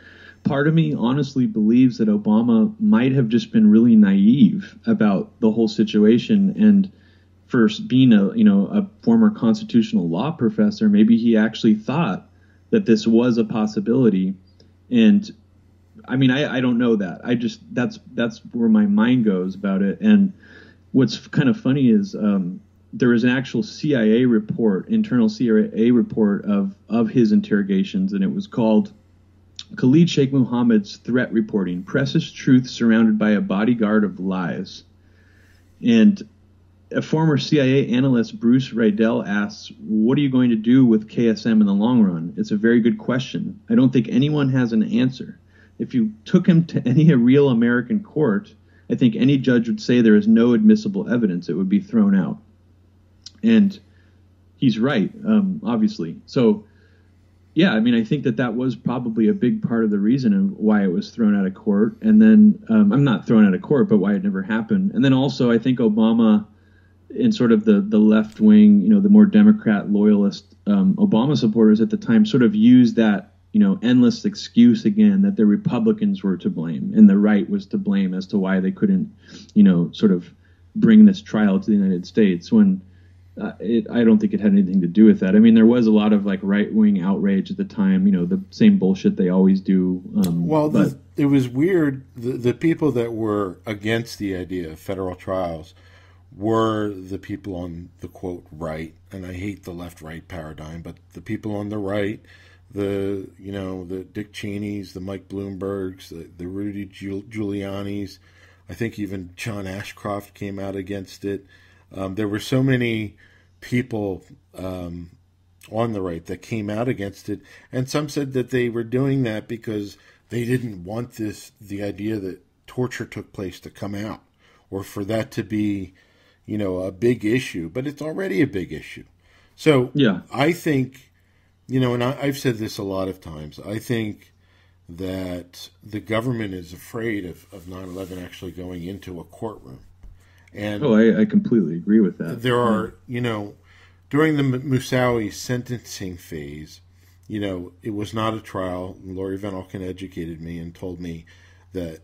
part of me honestly believes that Obama might have just been really naive about the whole situation. And for being a former constitutional law professor, maybe he actually thought that this was a possibility. And I don't know that. That's where my mind goes about it. And what's kind of funny is there was an actual CIA report, internal CIA report of his interrogations, and it was called Khalid Sheikh Mohammed's Threat Reporting, Precious Truth Surrounded by a Bodyguard of Lies. And a former CIA analyst, Bruce Riedel, asks, what are you going to do with KSM in the long run? It's a very good question. I don't think anyone has an answer. If you took him to any real American court, I think any judge would say there is no admissible evidence, it would be thrown out. And he's right, obviously. So, yeah, I mean, I think that was probably a big part of the reason of why it was thrown out of court. And then, I'm not thrown out of court, but why it never happened. And then also, I think Obama, in sort of the left wing, the more Democrat loyalist Obama supporters at the time, sort of used that, endless excuse again that the Republicans were to blame and the right was to blame as to why they couldn't, sort of bring this trial to the United States, when I don't think it had anything to do with that. I mean, there was a lot of like right-wing outrage at the time, the same bullshit they always do. It was weird. The people that were against the idea of federal trials were the people on the, quote, right, and I hate the left-right paradigm, but the people on the right, the Dick Cheneys, the Mike Bloombergs, the Rudy Giulianis, I think even John Ashcroft came out against it. There were so many people on the right that came out against it, and some said that they were doing that because they didn't want the idea that torture took place to come out, or for that to be, a big issue, but it's already a big issue. So yeah, I think, and I've said this a lot of times, I think that the government is afraid of 9/11 actually going into a courtroom. And I completely agree with that. There are, during the Moussaoui sentencing phase, it was not a trial. Laurie Van Alken educated me and told me that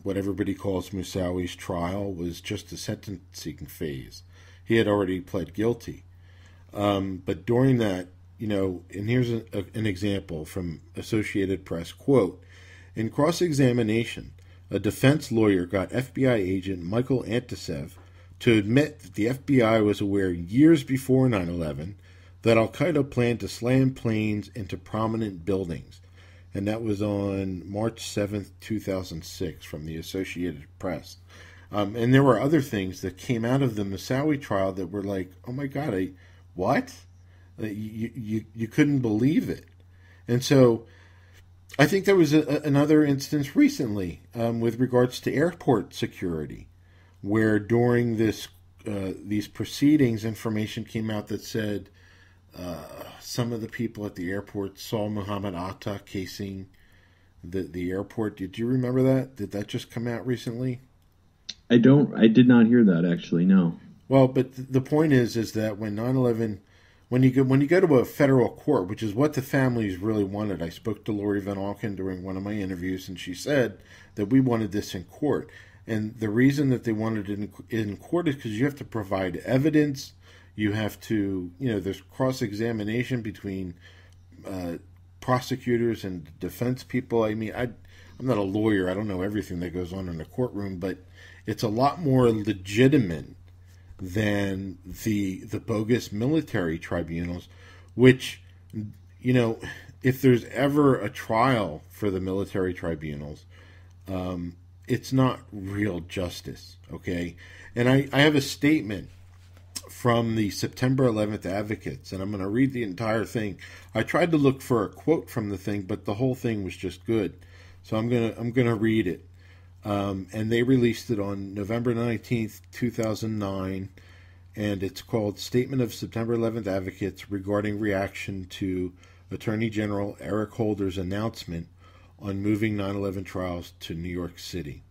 what everybody calls Moussaoui's trial was just a sentencing phase. He had already pled guilty. But during that, and here's an example from Associated Press, quote, in cross-examination, a defense lawyer got FBI agent Michael Antisev to admit that the FBI was aware years before 9/11 that Al-Qaeda planned to slam planes into prominent buildings. And that was on March 7th, 2006 from the Associated Press. And there were other things that came out of the Moussaoui trial that were like, oh my God, what? You couldn't believe it. And so I think there was another instance recently with regards to airport security, where during these proceedings, information came out that said some of the people at the airport saw Muhammad Atta casing the airport. Did you remember that? Did that just come out recently? I did not hear that, actually, no. Well, but the point is that when 9/11, when you go to a federal court, which is what the families really wanted. I spoke to Laurie Van Alken during one of my interviews, and she said that we wanted this in court. And the reason that they wanted it in court is because you have to provide evidence. You have to, there's cross-examination between prosecutors and defense people. I mean, I'm not a lawyer. I don't know everything that goes on in a courtroom, but it's a lot more legitimate than the bogus military tribunals, which, if there's ever a trial for the military tribunals, it's not real justice, okay? And I have a statement from the September 11th Advocates, and I'm going to read the entire thing. I tried to look for a quote from the thing, but the whole thing was just good. So I'm gonna read it. And they released it on November 19th, 2009, and it's called Statement of September 11th Advocates Regarding Reaction to Attorney General Eric Holder's Announcement on Moving 9/11 Trials to New York City.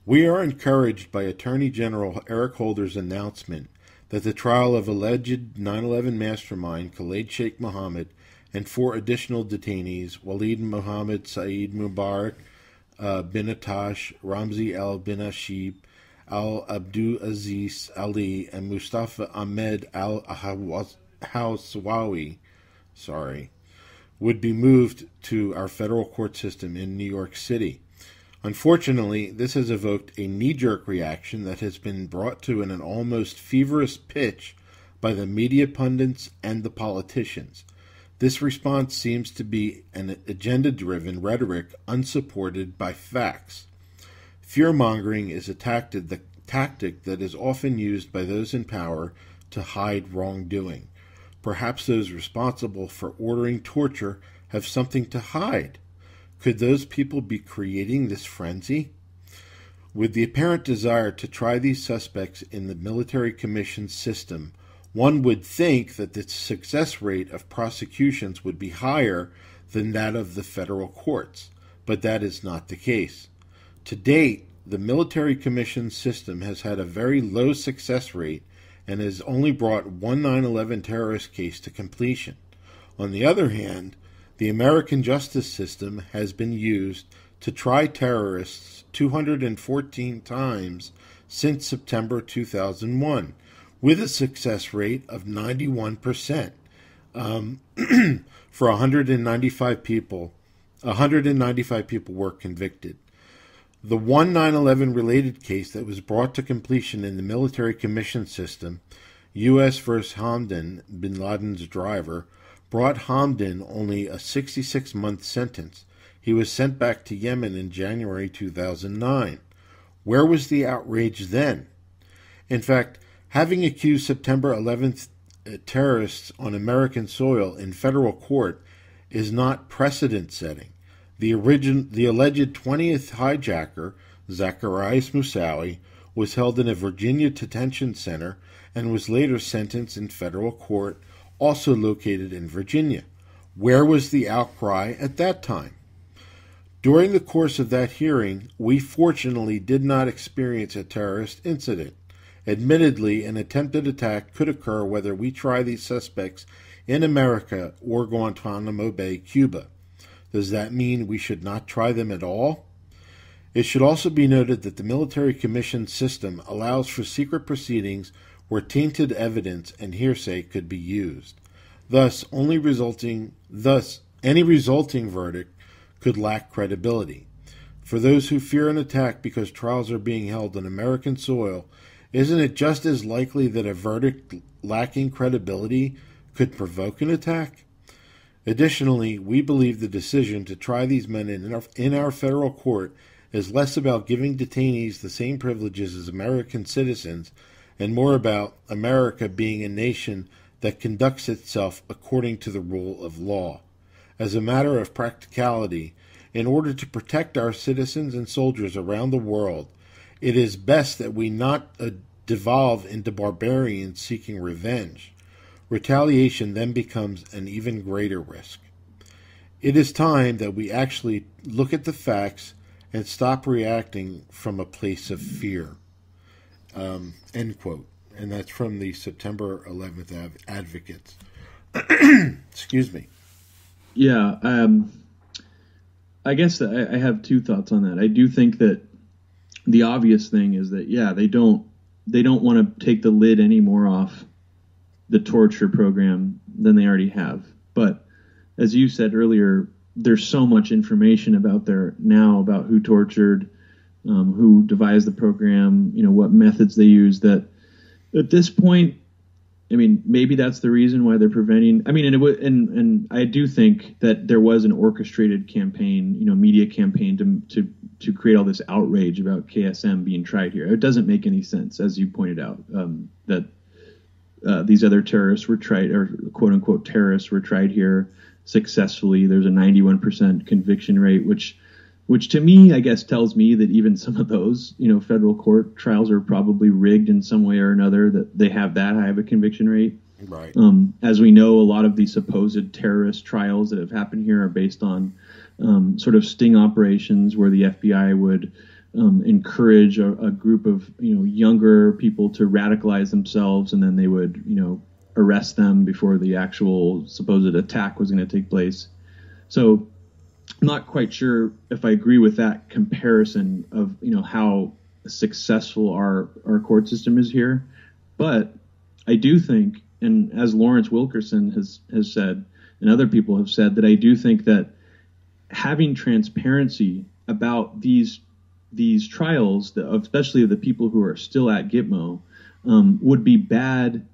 We are encouraged by Attorney General Eric Holder's announcement that the trial of alleged 9/11 mastermind Khalid Sheikh Mohammed and 4 additional detainees, Walid Mohammed Saeed Mubarak, bin Attash, Ramzi al-Bin Ashib, al-Abdul Aziz Ali, and Mustafa Ahmed al-Hawsawi, would be moved to our federal court system in New York City. Unfortunately, this has evoked a knee-jerk reaction that has been brought to an almost feverish pitch by the media pundits and the politicians. This response seems to be an agenda-driven rhetoric unsupported by facts. Fear-mongering is a tactic that is often used by those in power to hide wrongdoing. Perhaps those responsible for ordering torture have something to hide. Could those people be creating this frenzy? With the apparent desire to try these suspects in the military commission system, one would think that the success rate of prosecutions would be higher than that of the federal courts, but that is not the case. To date, the military commission system has had a very low success rate and has only brought one 9/11 terrorist case to completion. On the other hand, the American justice system has been used to try terrorists 214 times since September 2001, with a success rate of 91%. For 195 people, 195 people were convicted. The one 9/11 related case that was brought to completion in the military commission system, U.S. vs. Hamdan, bin Laden's driver, brought Hamdan only a 66-month sentence. He was sent back to Yemen in January 2009. Where was the outrage then? In fact, having accused September 11th terrorists on American soil in federal court is not precedent-setting. The alleged 20th hijacker, Zacarias Moussaoui, was held in a Virginia detention center and was later sentenced in federal court, also located in Virginia. Where was the outcry at that time? During the course of that hearing, we fortunately did not experience a terrorist incident. Admittedly, an attempted attack could occur whether we try these suspects in America or Guantanamo Bay, Cuba. Does that mean we should not try them at all? It should also be noted that the military commission system allows for secret proceedings where tainted evidence and hearsay could be used. Thus, any resulting verdict could lack credibility. For those who fear an attack because trials are being held on American soil, isn't it just as likely that a verdict lacking credibility could provoke an attack? Additionally, we believe the decision to try these men in our federal court is less about giving detainees the same privileges as American citizens and more about America being a nation that conducts itself according to the rule of law. As a matter of practicality, in order to protect our citizens and soldiers around the world, it is best that we not devolve into barbarians seeking revenge. Retaliation then becomes an even greater risk. It is time that we actually look at the facts and stop reacting from a place of fear. End quote. And that's from the September 11th Advocates. Excuse me. Yeah, I guess I have two thoughts on that. I do think that the obvious thing is that, yeah, they don't want to take the lid any more off the torture program than they already have. But as you said earlier, there's so much information about who tortured, who devised the program, what methods they used, that at this point, I mean, maybe that's the reason why they're preventing. I mean, and I do think that there was an orchestrated campaign, media campaign to create all this outrage about KSM being tried here. It doesn't make any sense, as you pointed out, that these other terrorists were tried, or quote unquote terrorists were tried here successfully. There's a 91% conviction rate, which to me, I guess, tells me that even some of those, federal court trials are probably rigged in some way or another, that they have that high of a conviction rate. Right. As we know, a lot of the supposed terrorist trials that have happened here are based on sort of sting operations where the FBI would encourage a group of younger people to radicalize themselves, and then they would arrest them before the actual supposed attack was going to take place. So I'm not quite sure if I agree with that comparison of how successful our court system is here, but I do think, and as Lawrence Wilkerson has said, and other people have said, that I do think that having transparency about these trials, especially of the people who are still at Gitmo, would be bad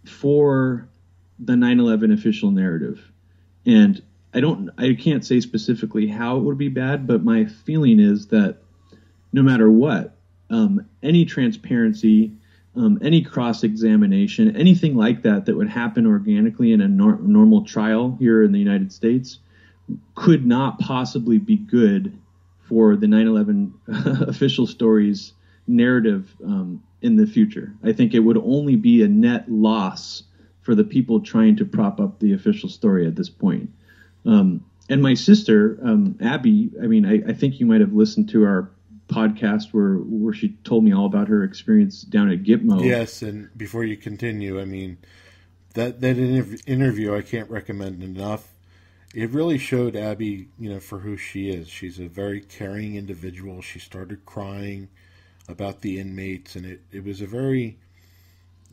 for the 9/11 official narrative. And I can't say specifically how it would be bad, but my feeling is that no matter what, any transparency, any cross-examination, anything like that would happen organically in a normal trial here in the United States could not possibly be good for the 9/11 official stories narrative in the future. I think it would only be a net loss for the people trying to prop up the official story at this point. And my sister, Abby, I mean, I think you might have listened to our podcast where she told me all about her experience down at Gitmo. Yes, and before you continue, I mean, that interview I can't recommend enough. It really showed Abby, for who she is. She's a very caring individual. She started crying about the inmates, and it was a very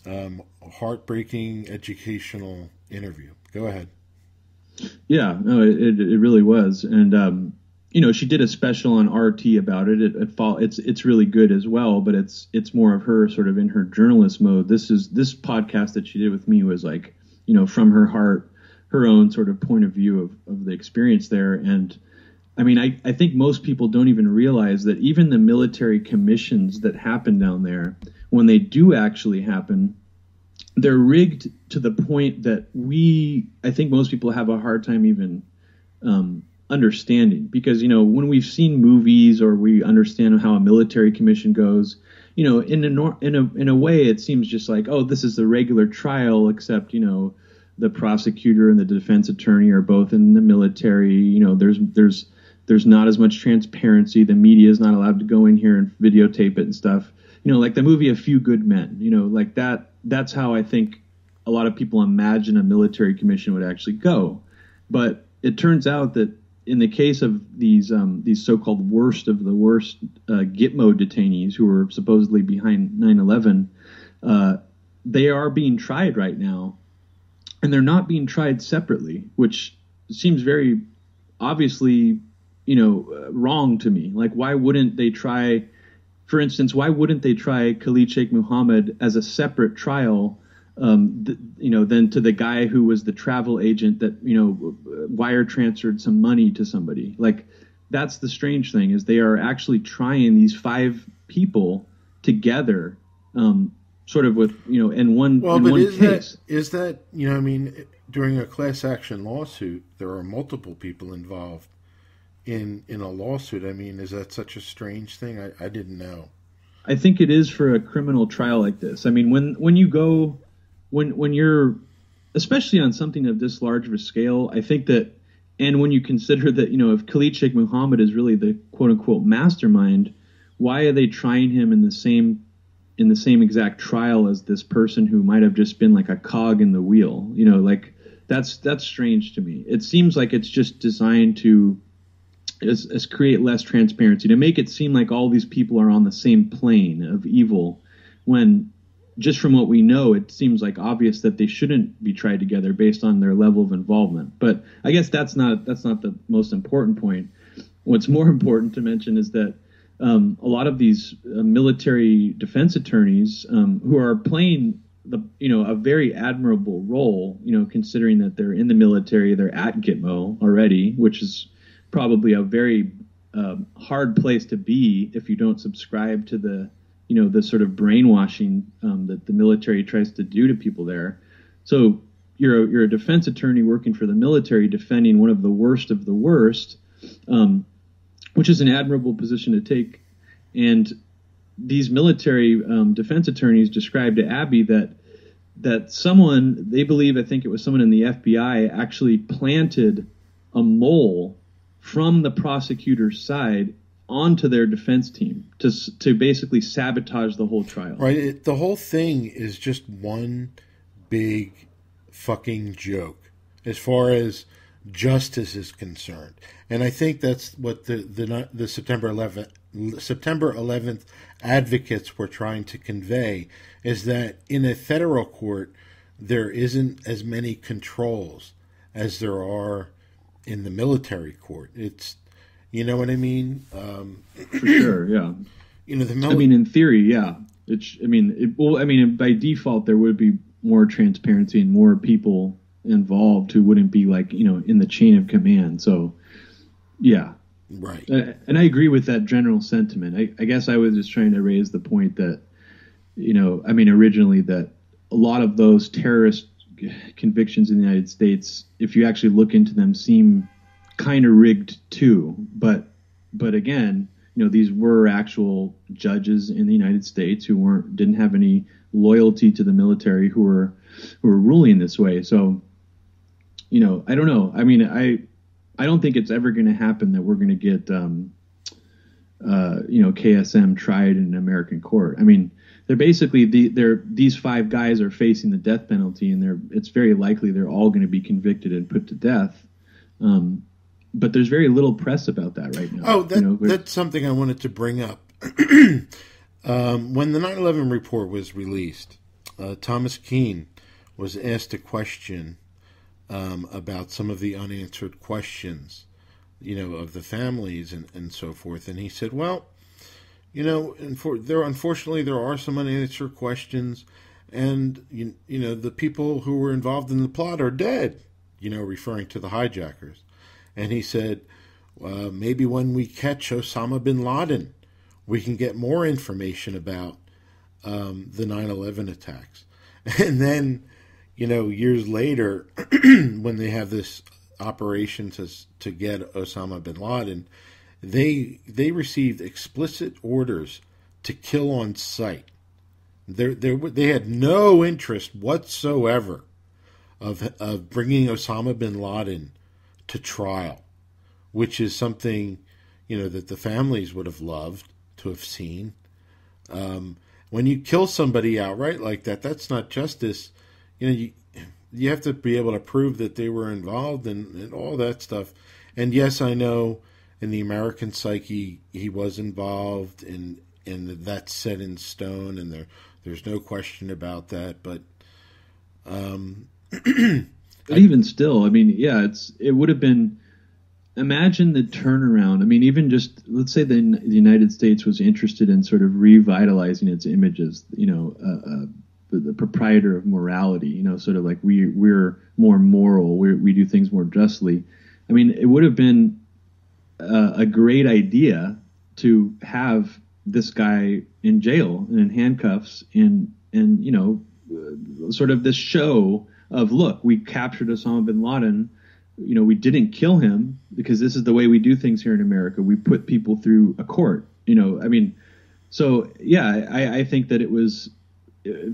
heartbreaking, educational interview. Go ahead. Yeah, no, it really was, and she did a special on RT about it. It's really good as well, but it's more of her sort of in her journalist mode. This podcast that she did with me was like, from her heart, her own sort of point of view of the experience there. And I mean, I think most people don't even realize that even the military commissions that happen down there, when they do actually happen, they're rigged to the point that I think most people have a hard time even understanding, because when we've seen movies or we understand how a military commission goes, in a way it seems just like, oh, this is a regular trial, except the prosecutor and the defense attorney are both in the military. There's not as much transparency. The media is not allowed to go in here and videotape it and stuff. Like the movie A Few Good Men. Like that. That's how I think a lot of people imagine a military commission would actually go. But it turns out that in the case of these so-called worst of the worst Gitmo detainees who were supposedly behind 9/11, they are being tried right now, and they're not being tried separately, which seems very obviously, wrong to me. Like, why wouldn't they try? For instance, why wouldn't they try Khalid Sheikh Mohammed as a separate trial, than to the guy who was the travel agent that, wire transferred some money to somebody? Like, that's the strange thing, is they are actually trying these 5 people together, sort of with, in one case. Is that, during a class action lawsuit, there are multiple people involved in a lawsuit. I mean, is that such a strange thing? I didn't know. I think it is for a criminal trial like this. I mean, when you're, especially on something of this large of a scale, I think that, and when you consider that, if Khalid Sheikh Mohammed is really the quote unquote mastermind, why are they trying him in the same exact trial as this person who might have just been like a cog in the wheel? Like that's strange to me. It seems like it's just designed to as create less transparency, to make it seem like all these people are on the same plane of evil, when just from what we know, it seems like obvious that they shouldn't be tried together based on their level of involvement. But I guess that's not the most important point. What's more important to mention is that a lot of these military defense attorneys who are playing a very admirable role, considering that they're in the military, they're at Gitmo already, which is probably a very hard place to be if you don't subscribe to the sort of brainwashing that the military tries to do to people there. So you're a defense attorney working for the military, defending one of the worst, which is an admirable position to take. And these military defense attorneys described to Abby that someone, they believe, I think it was someone in the FBI, actually planted a mole from the prosecutor's side onto their defense team to basically sabotage the whole trial. Right. The whole thing is just one big fucking joke as far as justice is concerned. And I think that's what the September 11th advocates were trying to convey, is that in a federal court, there isn't as many controls as there are in the military court. It's, you know what I mean? For sure, yeah. In theory, yeah. By default, there would be more transparency and more people involved who wouldn't be like, in the chain of command. So, yeah. Right. And I agree with that general sentiment. I guess I was just trying to raise the point that, originally that a lot of those terrorist convictions in the United States, if you actually look into them, seem kind of rigged too. But But again, these were actual judges in the United States who didn't have any loyalty to the military who were ruling this way. So, I don't know. I mean, I don't think it's ever going to happen that we're going to get, KSM tried in an American court. I mean, they're basically these 5 guys are facing the death penalty, and it's very likely they're all going to be convicted and put to death. But there's very little press about that right now. Oh, that's something I wanted to bring up. When the 9/11 report was released, Thomas Keane was asked a question about some of the unanswered questions, of the families and so forth. And he said, well, unfortunately there are some unanswered questions, and the people who were involved in the plot are dead, referring to the hijackers. And he said, maybe when we catch Osama bin Laden, we can get more information about the 9/11 attacks. And then, years later, when they have this operation to get Osama bin Laden, they received explicit orders to kill on sight. They had no interest whatsoever of bringing Osama bin Laden to trial, which is something, that the families would have loved to have seen. When you kill somebody outright like that, that's not justice. You have to be able to prove that they were involved and all that stuff. And yes, I know in the American psyche he was involved, and that's set in stone, and there's no question about that. But but even still, I mean, yeah, it would have been. Imagine the turnaround. I mean, even just let's say the United States was interested in sort of revitalizing its images. The proprietor of morality. Sort of like we're more moral. We do things more justly. I mean, it would have been a great idea to have this guy in jail and in handcuffs and sort of this show of, look, we captured Osama bin Laden. We didn't kill him because this is the way we do things here in America. We put people through a court, I mean, so yeah, I think that it was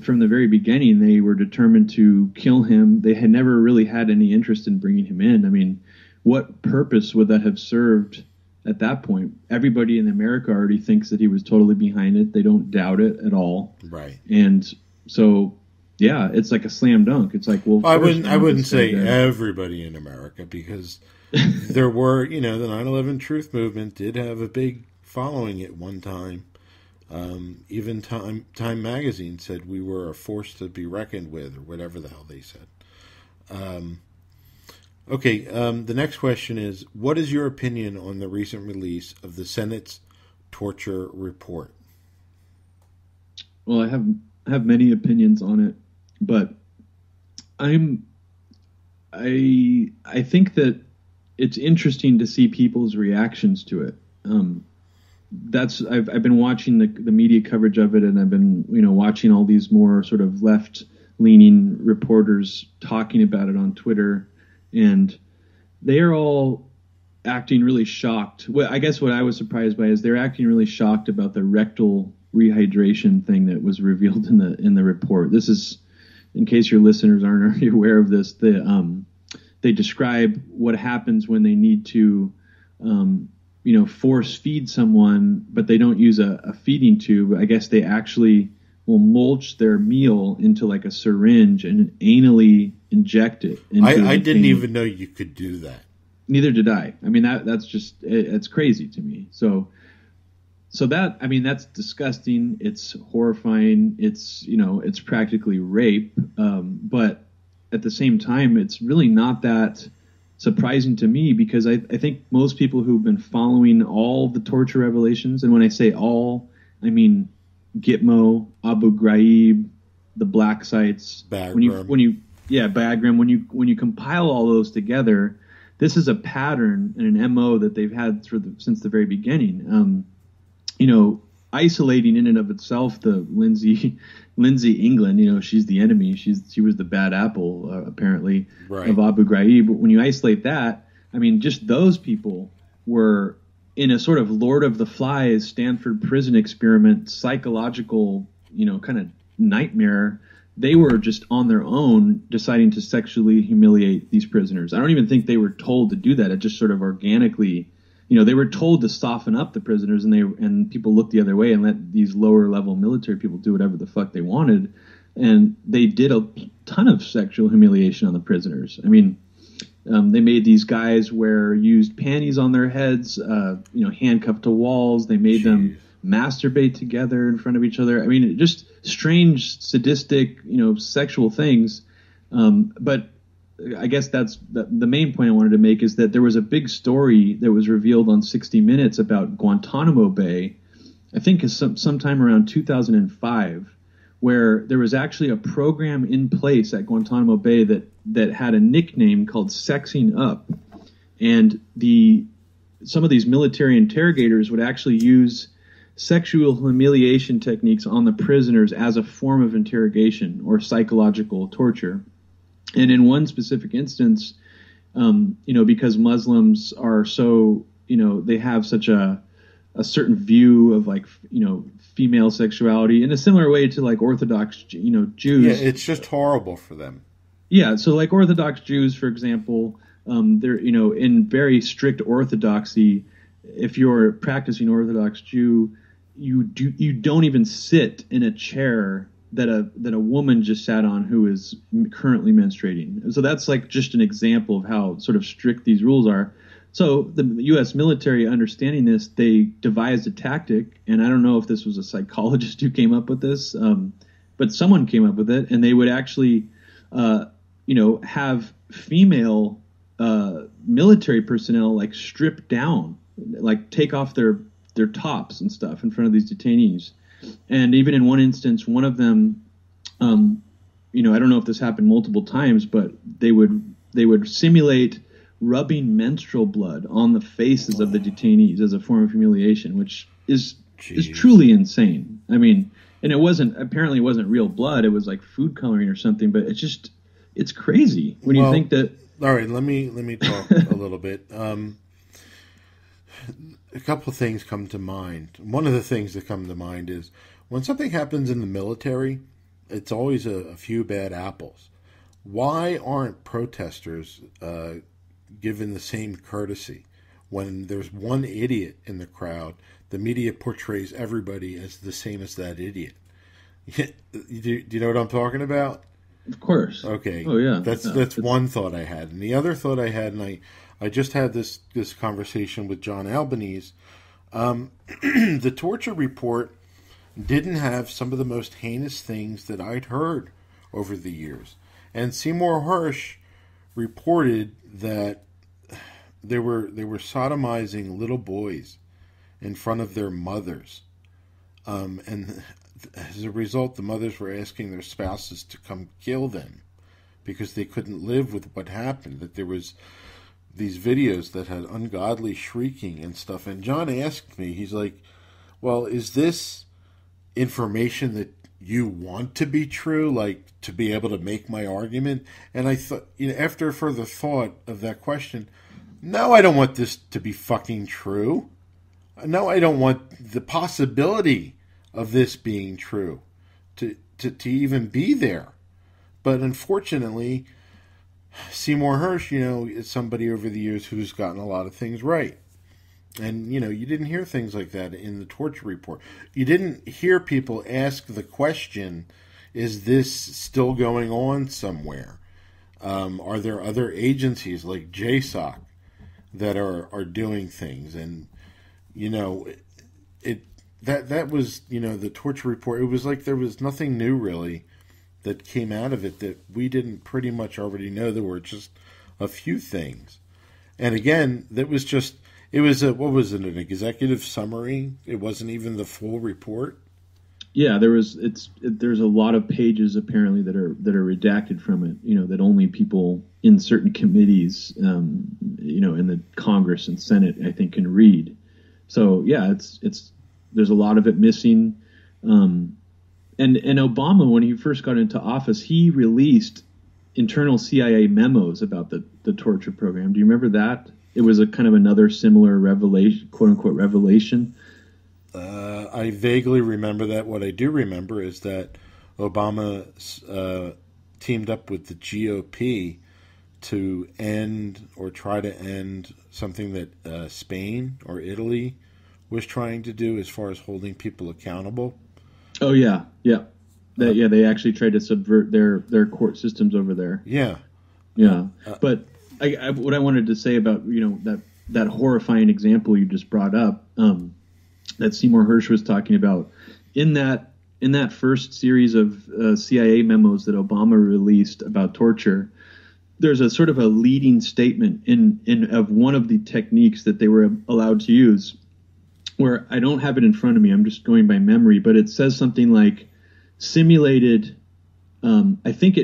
from the very beginning, they were determined to kill him. They had never really had any interest in bringing him in. I mean, what purpose would that have served at that point? Everybody in America already thinks that he was totally behind it. They don't doubt it at all. Right. And so, yeah, it's like a slam dunk. It's like, well, I wouldn't say everybody in America, because there were, the 9/11 Truth Movement did have a big following at one time. Even Time Magazine said we were a force to be reckoned with, or whatever the hell they said. Okay, the next question is, what is your opinion on the recent release of the Senate's torture report? Well, I have many opinions on it, but I think that it's interesting to see people's reactions to it. I've been watching the media coverage of it, and I've been watching all these more sort of left-leaning reporters talking about it on Twitter, and they are all acting really shocked. Well, I guess what I was surprised by is they're acting really shocked about the rectal rehydration thing that was revealed in the report. This is, in case your listeners aren't already aware of this, they describe what happens when they need to force feed someone, but they don't use a feeding tube. I guess they actually will mulch their meal into like a syringe and anally inject it. I didn't even know you could do that. Neither did I. I mean, it's crazy to me. So that, I mean, that's disgusting. It's horrifying. It's practically rape. But at the same time, it's really not that surprising to me, because I think most people who've been following all the torture revelations, and when I say all, I mean Gitmo, Abu Ghraib, the black sites, Bagram. Bagram. When you compile all those together, this is a pattern and an MO that they've had since the very beginning. Isolating in and of itself the Lindsay England, she's the enemy. She was the bad apple, apparently, right, of Abu Ghraib. But when you isolate that, I mean, just those people were in a sort of Lord of the Flies Stanford prison experiment, psychological, kind of nightmare, they were just on their own deciding to sexually humiliate these prisoners. I don't even think they were told to do that. It just sort of organically, they were told to soften up the prisoners, and people looked the other way and let these lower level military people do whatever the fuck they wanted. And they did a ton of sexual humiliation on the prisoners. I mean, they made these guys wear used panties on their heads, handcuffed to walls. They made them masturbate together in front of each other. I mean, just strange, sadistic, sexual things. But I guess that's the main point I wanted to make, is that there was a big story that was revealed on 60 Minutes about Guantanamo Bay, I think sometime around 2005, where there was actually a program in place at Guantanamo Bay that had a nickname called Sexing Up. And some of these military interrogators would actually use sexual humiliation techniques on the prisoners as a form of interrogation or psychological torture. And in one specific instance, because Muslims are so, they have such a certain view of female sexuality in a similar way to Orthodox, Jews. Yeah, it's just horrible for them. Yeah, so Orthodox Jews, for example, they're, in very strict orthodoxy, if you're a practicing Orthodox Jew, you don't even sit in a chair that a woman just sat on who is currently menstruating. So that's just an example of how sort of strict these rules are. So the U.S. military, understanding this, they devised a tactic, and I don't know if this was a psychologist who came up with this, but someone came up with it, and they would actually, have female military personnel strip down, take off their tops and stuff in front of these detainees. And even in one instance, one of them, I don't know if this happened multiple times, but they would simulate rubbing menstrual blood on the faces of the detainees as a form of humiliation, which is truly insane. I mean, and it wasn't real blood. It was food coloring or something, but it's crazy when you think that. All right, let me talk a little bit. A couple of things come to mind. One of the things that come to mind is when something happens in the military, it's always a few bad apples. Why aren't protesters given the same courtesy? When there's one idiot in the crowd, the media portrays everybody as the same as that idiot. Do you know what I'm talking about? Of course. Okay. Oh, yeah. That's one thought I had. And the other thought I had, and I just had this conversation with John Albanese. The torture report didn't have some of the most heinous things that I'd heard over the years. And Seymour Hersh reported that they were sodomizing little boys in front of their mothers. And as a result, the mothers were asking their spouses to come kill them because they couldn't live with what happened, that there was these videos that had ungodly shrieking and stuff. And John asked me, he's like, well, is this information that you want to be true, to be able to make my argument? And I thought, after further thought of that question, no, I don't want this to be fucking true. No, I don't want the possibility of this being true to even be there. But unfortunately, Seymour Hersh, is somebody over the years who's gotten a lot of things right. And, you didn't hear things like that in the torture report. You didn't hear people ask the question, is this still going on somewhere? Are there other agencies like JSOC that are doing things? And, that was, the torture report. It was like there was nothing new really that came out of it that we didn't pretty much already know. There were just a few things. And again, it was an executive summary? It wasn't even the full report? Yeah, there's a lot of pages apparently that are redacted from it, that only people in certain committees, in the Congress and Senate, I think, can read. So yeah, there's a lot of it missing. And Obama, when he first got into office, he released internal CIA memos about the torture program. Do you remember that? it was a kind of another similar revelation, quote unquote revelation? I vaguely remember that. What I do remember is that Obama teamed up with the GOP to end or try to end something that Spain or Italy was trying to do as far as holding people accountable. Oh yeah. They actually tried to subvert their court systems over there. Yeah. But what I wanted to say about that horrifying example you just brought up, that Seymour Hersh was talking about, in that first series of CIA memos that Obama released about torture, there's a sort of a leading statement of one of the techniques that they were allowed to use, where I don't have it in front of me, I'm just going by memory, but it says something like simulated. I don't think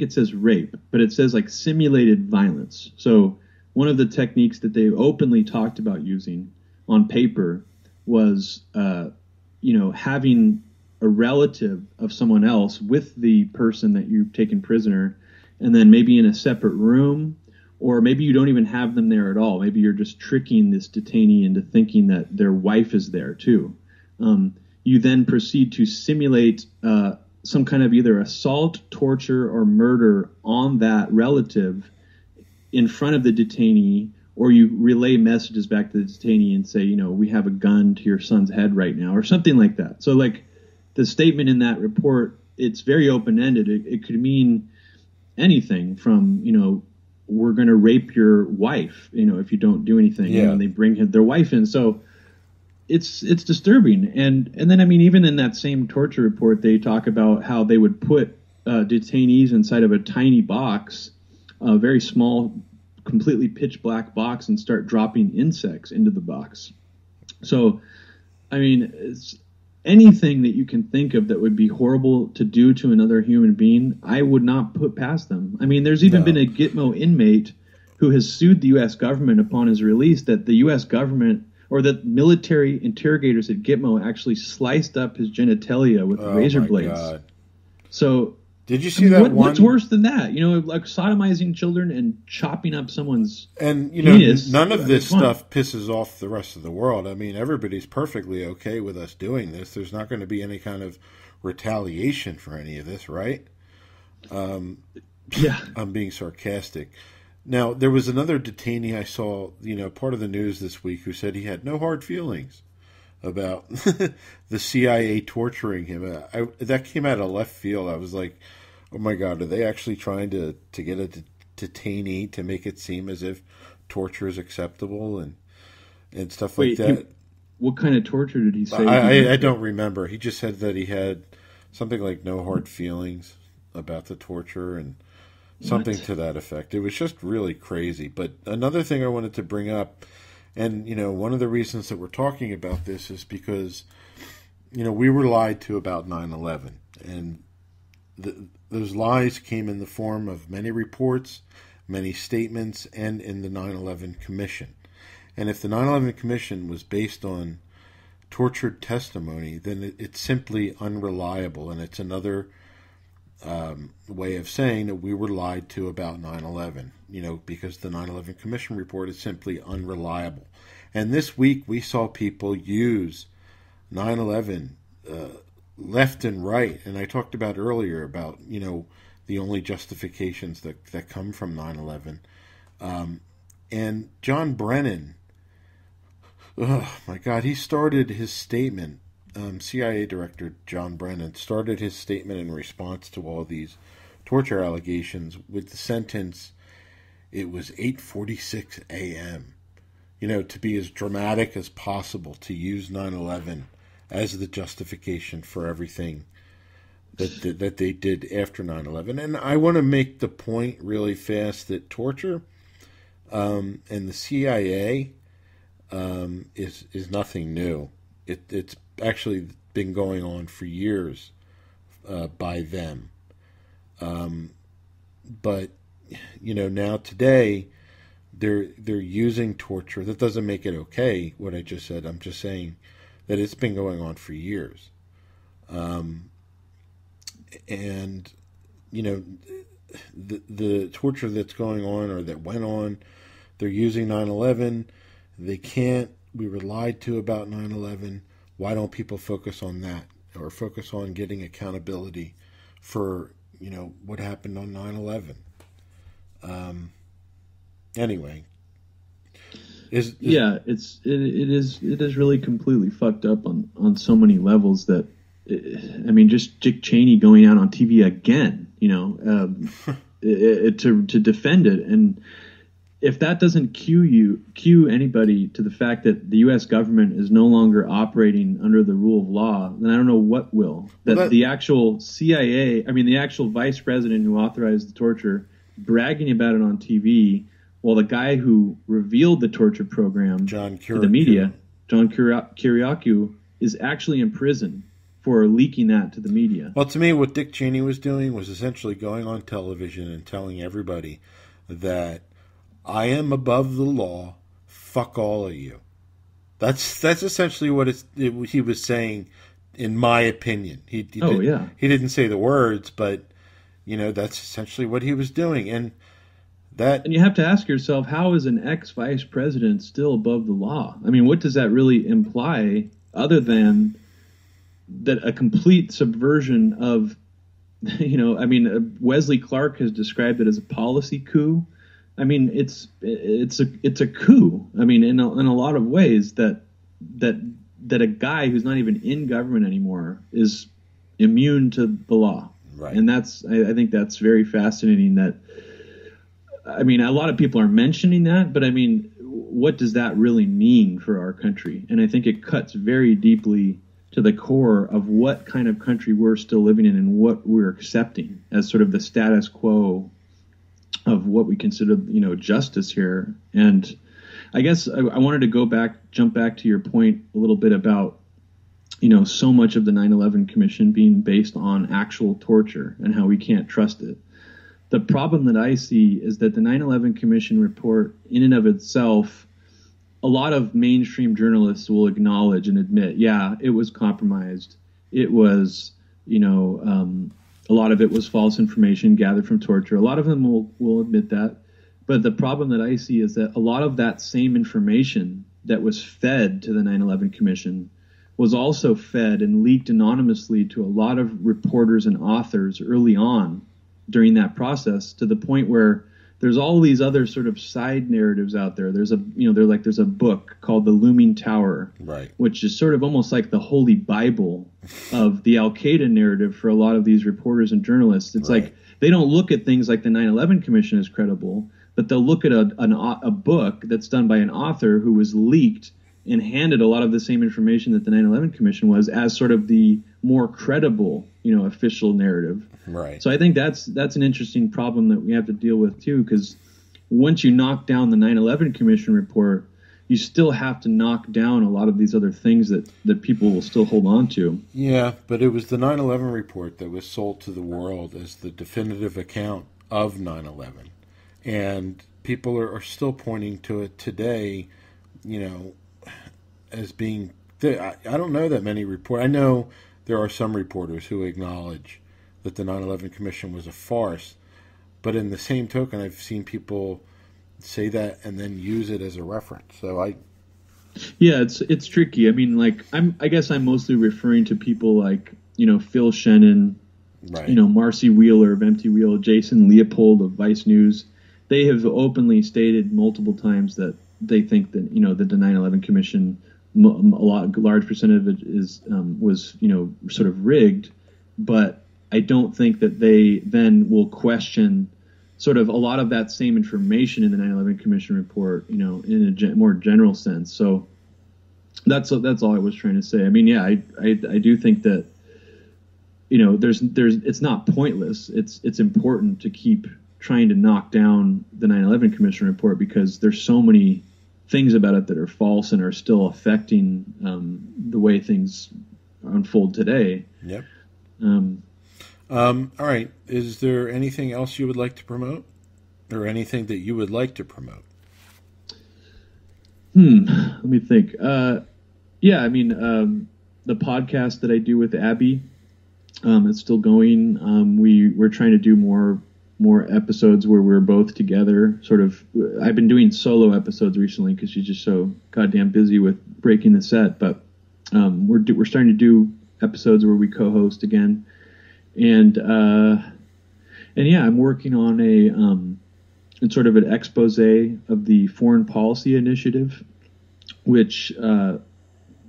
it says rape, but it says like simulated violence. So one of the techniques that they openly talked about using on paper was, having a relative of someone else with the person that you've taken prisoner, and then maybe in a separate room, or maybe you don't even have them there at all. Maybe you're just tricking this detainee into thinking that their wife is there too. You then proceed to simulate some kind of either assault, torture, or murder on that relative in front of the detainee, or you relay messages back to the detainee and say, we have a gun to your son's head right now, or something like that. So like the statement in that report, it's very open-ended. It could mean anything from, we're going to rape your wife, if you don't do anything, and they bring their wife in. So it's disturbing. And then, even in that same torture report, they talk about how they would put detainees inside of a tiny box, a very small, completely pitch black box, and start dropping insects into the box. So, it's anything that you can think of that would be horrible to do to another human being, I would not put past them. There's even been a Gitmo inmate who has sued the U.S. government upon his release that the U.S. government, or that military interrogators at Gitmo, actually sliced up his genitalia with razor blades. God. So did you see that one? What's worse than that? Like sodomizing children and chopping up someone's penis. None of this stuff pisses off the rest of the world. Everybody's perfectly okay with us doing this. There's not going to be any kind of retaliation for any of this, right? I'm being sarcastic. Now, there was another detainee I saw, part of the news this week, who said he had no hard feelings about the CIA torturing him. That came out of left field. I was like, oh my God, are they actually trying to get a detainee to make it seem as if torture is acceptable and stuff like that? What kind of torture did he say? I don't remember. He just said that he had something like no hard feelings about the torture and something to that effect. It was just really crazy. But another thing I wanted to bring up, and, one of the reasons that we're talking about this is because, we were lied to about 9/11. And those lies came in the form of many reports, many statements, and in the 9/11 Commission. And if the 9/11 Commission was based on tortured testimony, then it's simply unreliable. And it's another way of saying that we were lied to about 9/11, because the 9/11 Commission report is simply unreliable. And this week we saw people use 9/11 left and right. And I talked about earlier about, the only justifications that come from 9/11. And John Brennan, oh my God, he started his statement. CIA Director John Brennan started his statement in response to all these torture allegations with the sentence, it was 8:46 a.m., to be as dramatic as possible, to use 9/11 as the justification for everything that they did after 9/11. And I want to make the point really fast that torture and the CIA is nothing new. It's actually been going on for years by them. But now today they're using torture. That doesn't make it okay, what I just said. I'm just saying that it's been going on for years. And the torture that's going on, or that went on, They're using 9/11. They can't. We were lied to about 9/11. Why don't people focus on that, or focus on getting accountability for, what happened on 9/11? Anyway, it is really completely fucked up on so many levels that, just Dick Cheney going out on TV again, to defend it. And if that doesn't cue anybody to the fact that the U.S. government is no longer operating under the rule of law, then I don't know what will. The actual CIA, the actual vice president who authorized the torture, bragging about it on TV, while the guy who revealed the torture program to the media, John Kiriakou, is actually in prison for leaking that to the media. Well, to me, what Dick Cheney was doing was essentially going on television and telling everybody that I am above the law. Fuck all of you. That's essentially what he was saying, in my opinion. He didn't say the words, but that's essentially what he was doing. And you have to ask yourself, how is an ex-vice president still above the law? What does that really imply, other than that a complete subversion of, Wesley Clark has described it as a policy coup. It's a coup. In a lot of ways that a guy who's not even in government anymore is immune to the law. Right. And I think that's very fascinating. That, a lot of people are mentioning that, but what does that really mean for our country? And I think it cuts very deeply to the core of what kind of country we're still living in and what we're accepting as sort of the status quo of what we consider, justice here. And I guess I wanted to jump back to your point a little bit about, so much of the 9/11 Commission being based on actual torture and how we can't trust it. The problem that I see is that the 9/11 Commission report, in and of itself, a lot of mainstream journalists will acknowledge and admit, yeah, it was compromised. It was, a lot of it was false information gathered from torture. A lot of them will admit that. But the problem that I see is that a lot of that same information that was fed to the 9/11 Commission was also fed and leaked anonymously to a lot of reporters and authors early on during that process, to the point where there's all these other sort of side narratives out there. There's there's a book called The Looming Tower, right, which is sort of almost like the holy Bible of the Al-Qaeda narrative for a lot of these reporters and journalists. It's right. like they don't look at things like the 9/11 Commission as credible, but they'll look at a book that's done by an author who was leaked and handed a lot of the same information that the 9/11 Commission was as sort of the more credible, official narrative. Right. So I think that's an interesting problem that we have to deal with too, because once you knock down the 9/11 Commission report, you still have to knock down a lot of these other things that people will still hold on to. Yeah, but it was the 9/11 report that was sold to the world as the definitive account of 9/11. And people are still pointing to it today, as being... I don't know that many reporters... I know there are some reporters who acknowledge that the 9/11 Commission was a farce, but in the same token, I've seen people say that and then use it as a reference. So it's tricky. I guess I'm mostly referring to people like, Phil Shannon, right, Marcy Wheeler of Empty Wheel, Jason Leopold of Vice News. They have openly stated multiple times that they think that, that the 9/11 Commission, large percent of it was sort of rigged, but I don't think that they then will question sort of a lot of that same information in the 9/11 Commission report, in a more general sense. So that's all I was trying to say. I do think that, there's it's not pointless. It's important to keep trying to knock down the 9/11 Commission report, because there's so many things about it that are false and are still affecting the way things unfold today. Yep. All right. Is there anything else you would like to promote, or anything that you would like to promote? Let me think. The podcast that I do with Abby, it's still going. We're trying to do more more episodes where we're both together. Sort of, I've been doing solo episodes recently because she's just so goddamn busy with breaking the set. But we're starting to do episodes where we co-host again, and yeah, I'm working on it's sort of an expose of the foreign policy initiative, which a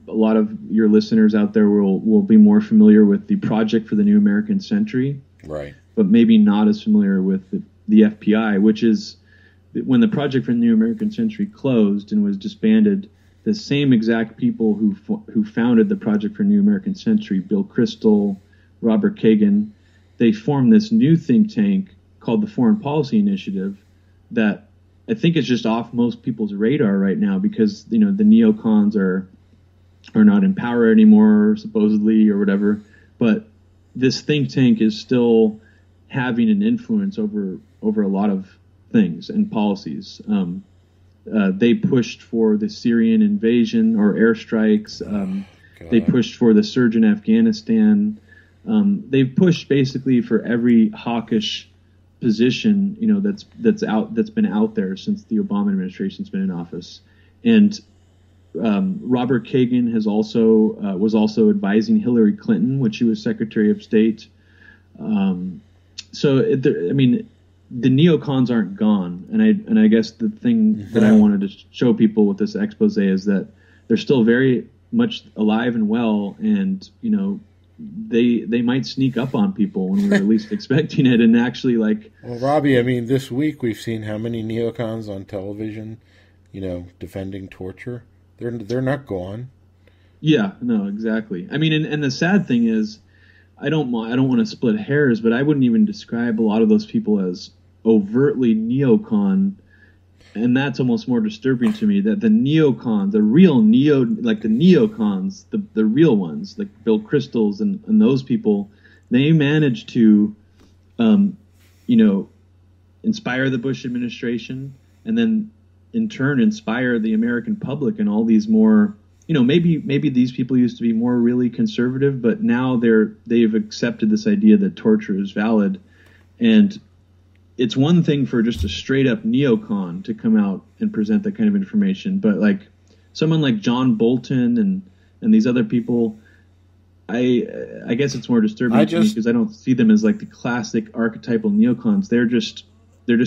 lot of your listeners out there will be more familiar with the Project for the New American Century, right? But maybe not as familiar with the FPI, which is when the Project for the New American Century closed and was disbanded. The same exact people who founded the Project for New American Century, Bill Kristol, Robert Kagan, they formed this new think tank called the Foreign Policy Initiative that I think is just off most people's radar right now because, the neocons are not in power anymore, supposedly, or whatever. But this think tank is still having an influence over a lot of things and policies. They pushed for the Syrian invasion or airstrikes. They pushed for the surge in Afghanistan. They've pushed basically for every hawkish position, that's been out there since the Obama administration's been in office. And Robert Kagan was also advising Hillary Clinton when she was Secretary of State. The neocons aren't gone, and I guess the thing that I wanted to show people with this expose is that they're still very much alive and well, and they might sneak up on people when we're least expecting it, and actually Well, Robbie, this week we've seen how many neocons on television, defending torture. They're not gone. Yeah, no, exactly. And the sad thing is, I don't want to split hairs, but I wouldn't even describe a lot of those people as overtly neocon, and that's almost more disturbing to me. That the neocons, the real the neocons, the real ones, like Bill Kristol's and those people, they managed to, inspire the Bush administration, and then in turn inspire the American public and all these more. Maybe these people used to be more really conservative, but now they've accepted this idea that torture is valid. And it's one thing for just a straight up neocon to come out and present that kind of information, but someone like John Bolton and these other people, I guess it's more disturbing to me because I don't see them as the classic archetypal neocons. They're just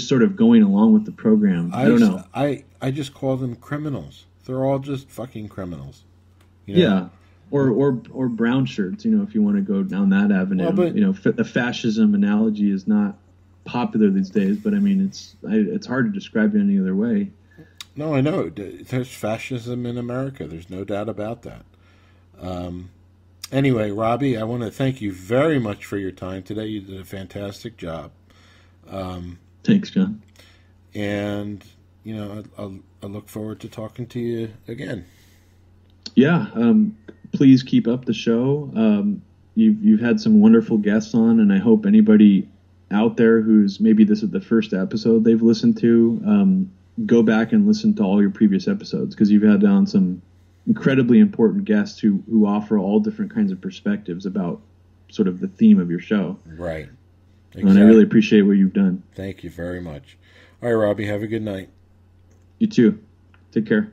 sort of going along with the program. I don't know. I just call them criminals. They're all just fucking criminals. Yeah, or brown shirts. If you want to go down that avenue. Well, the fascism analogy is not popular these days, but it's hard to describe it any other way. No, I know. There's fascism in America. There's no doubt about that. Anyway, Robbie, I want to thank you very much for your time today. You did a fantastic job. Thanks, John. And I look forward to talking to you again. Yeah, please keep up the show. You've had some wonderful guests on, and I hope anybody out there who's maybe this is the first episode they've listened to, go back and listen to all your previous episodes, because you've had on some incredibly important guests who offer all different kinds of perspectives about sort of the theme of your show. Right. Exactly. And I really appreciate what you've done. Thank you very much. All right, Robbie, have a good night. You too. Take care.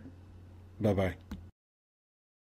Bye-bye.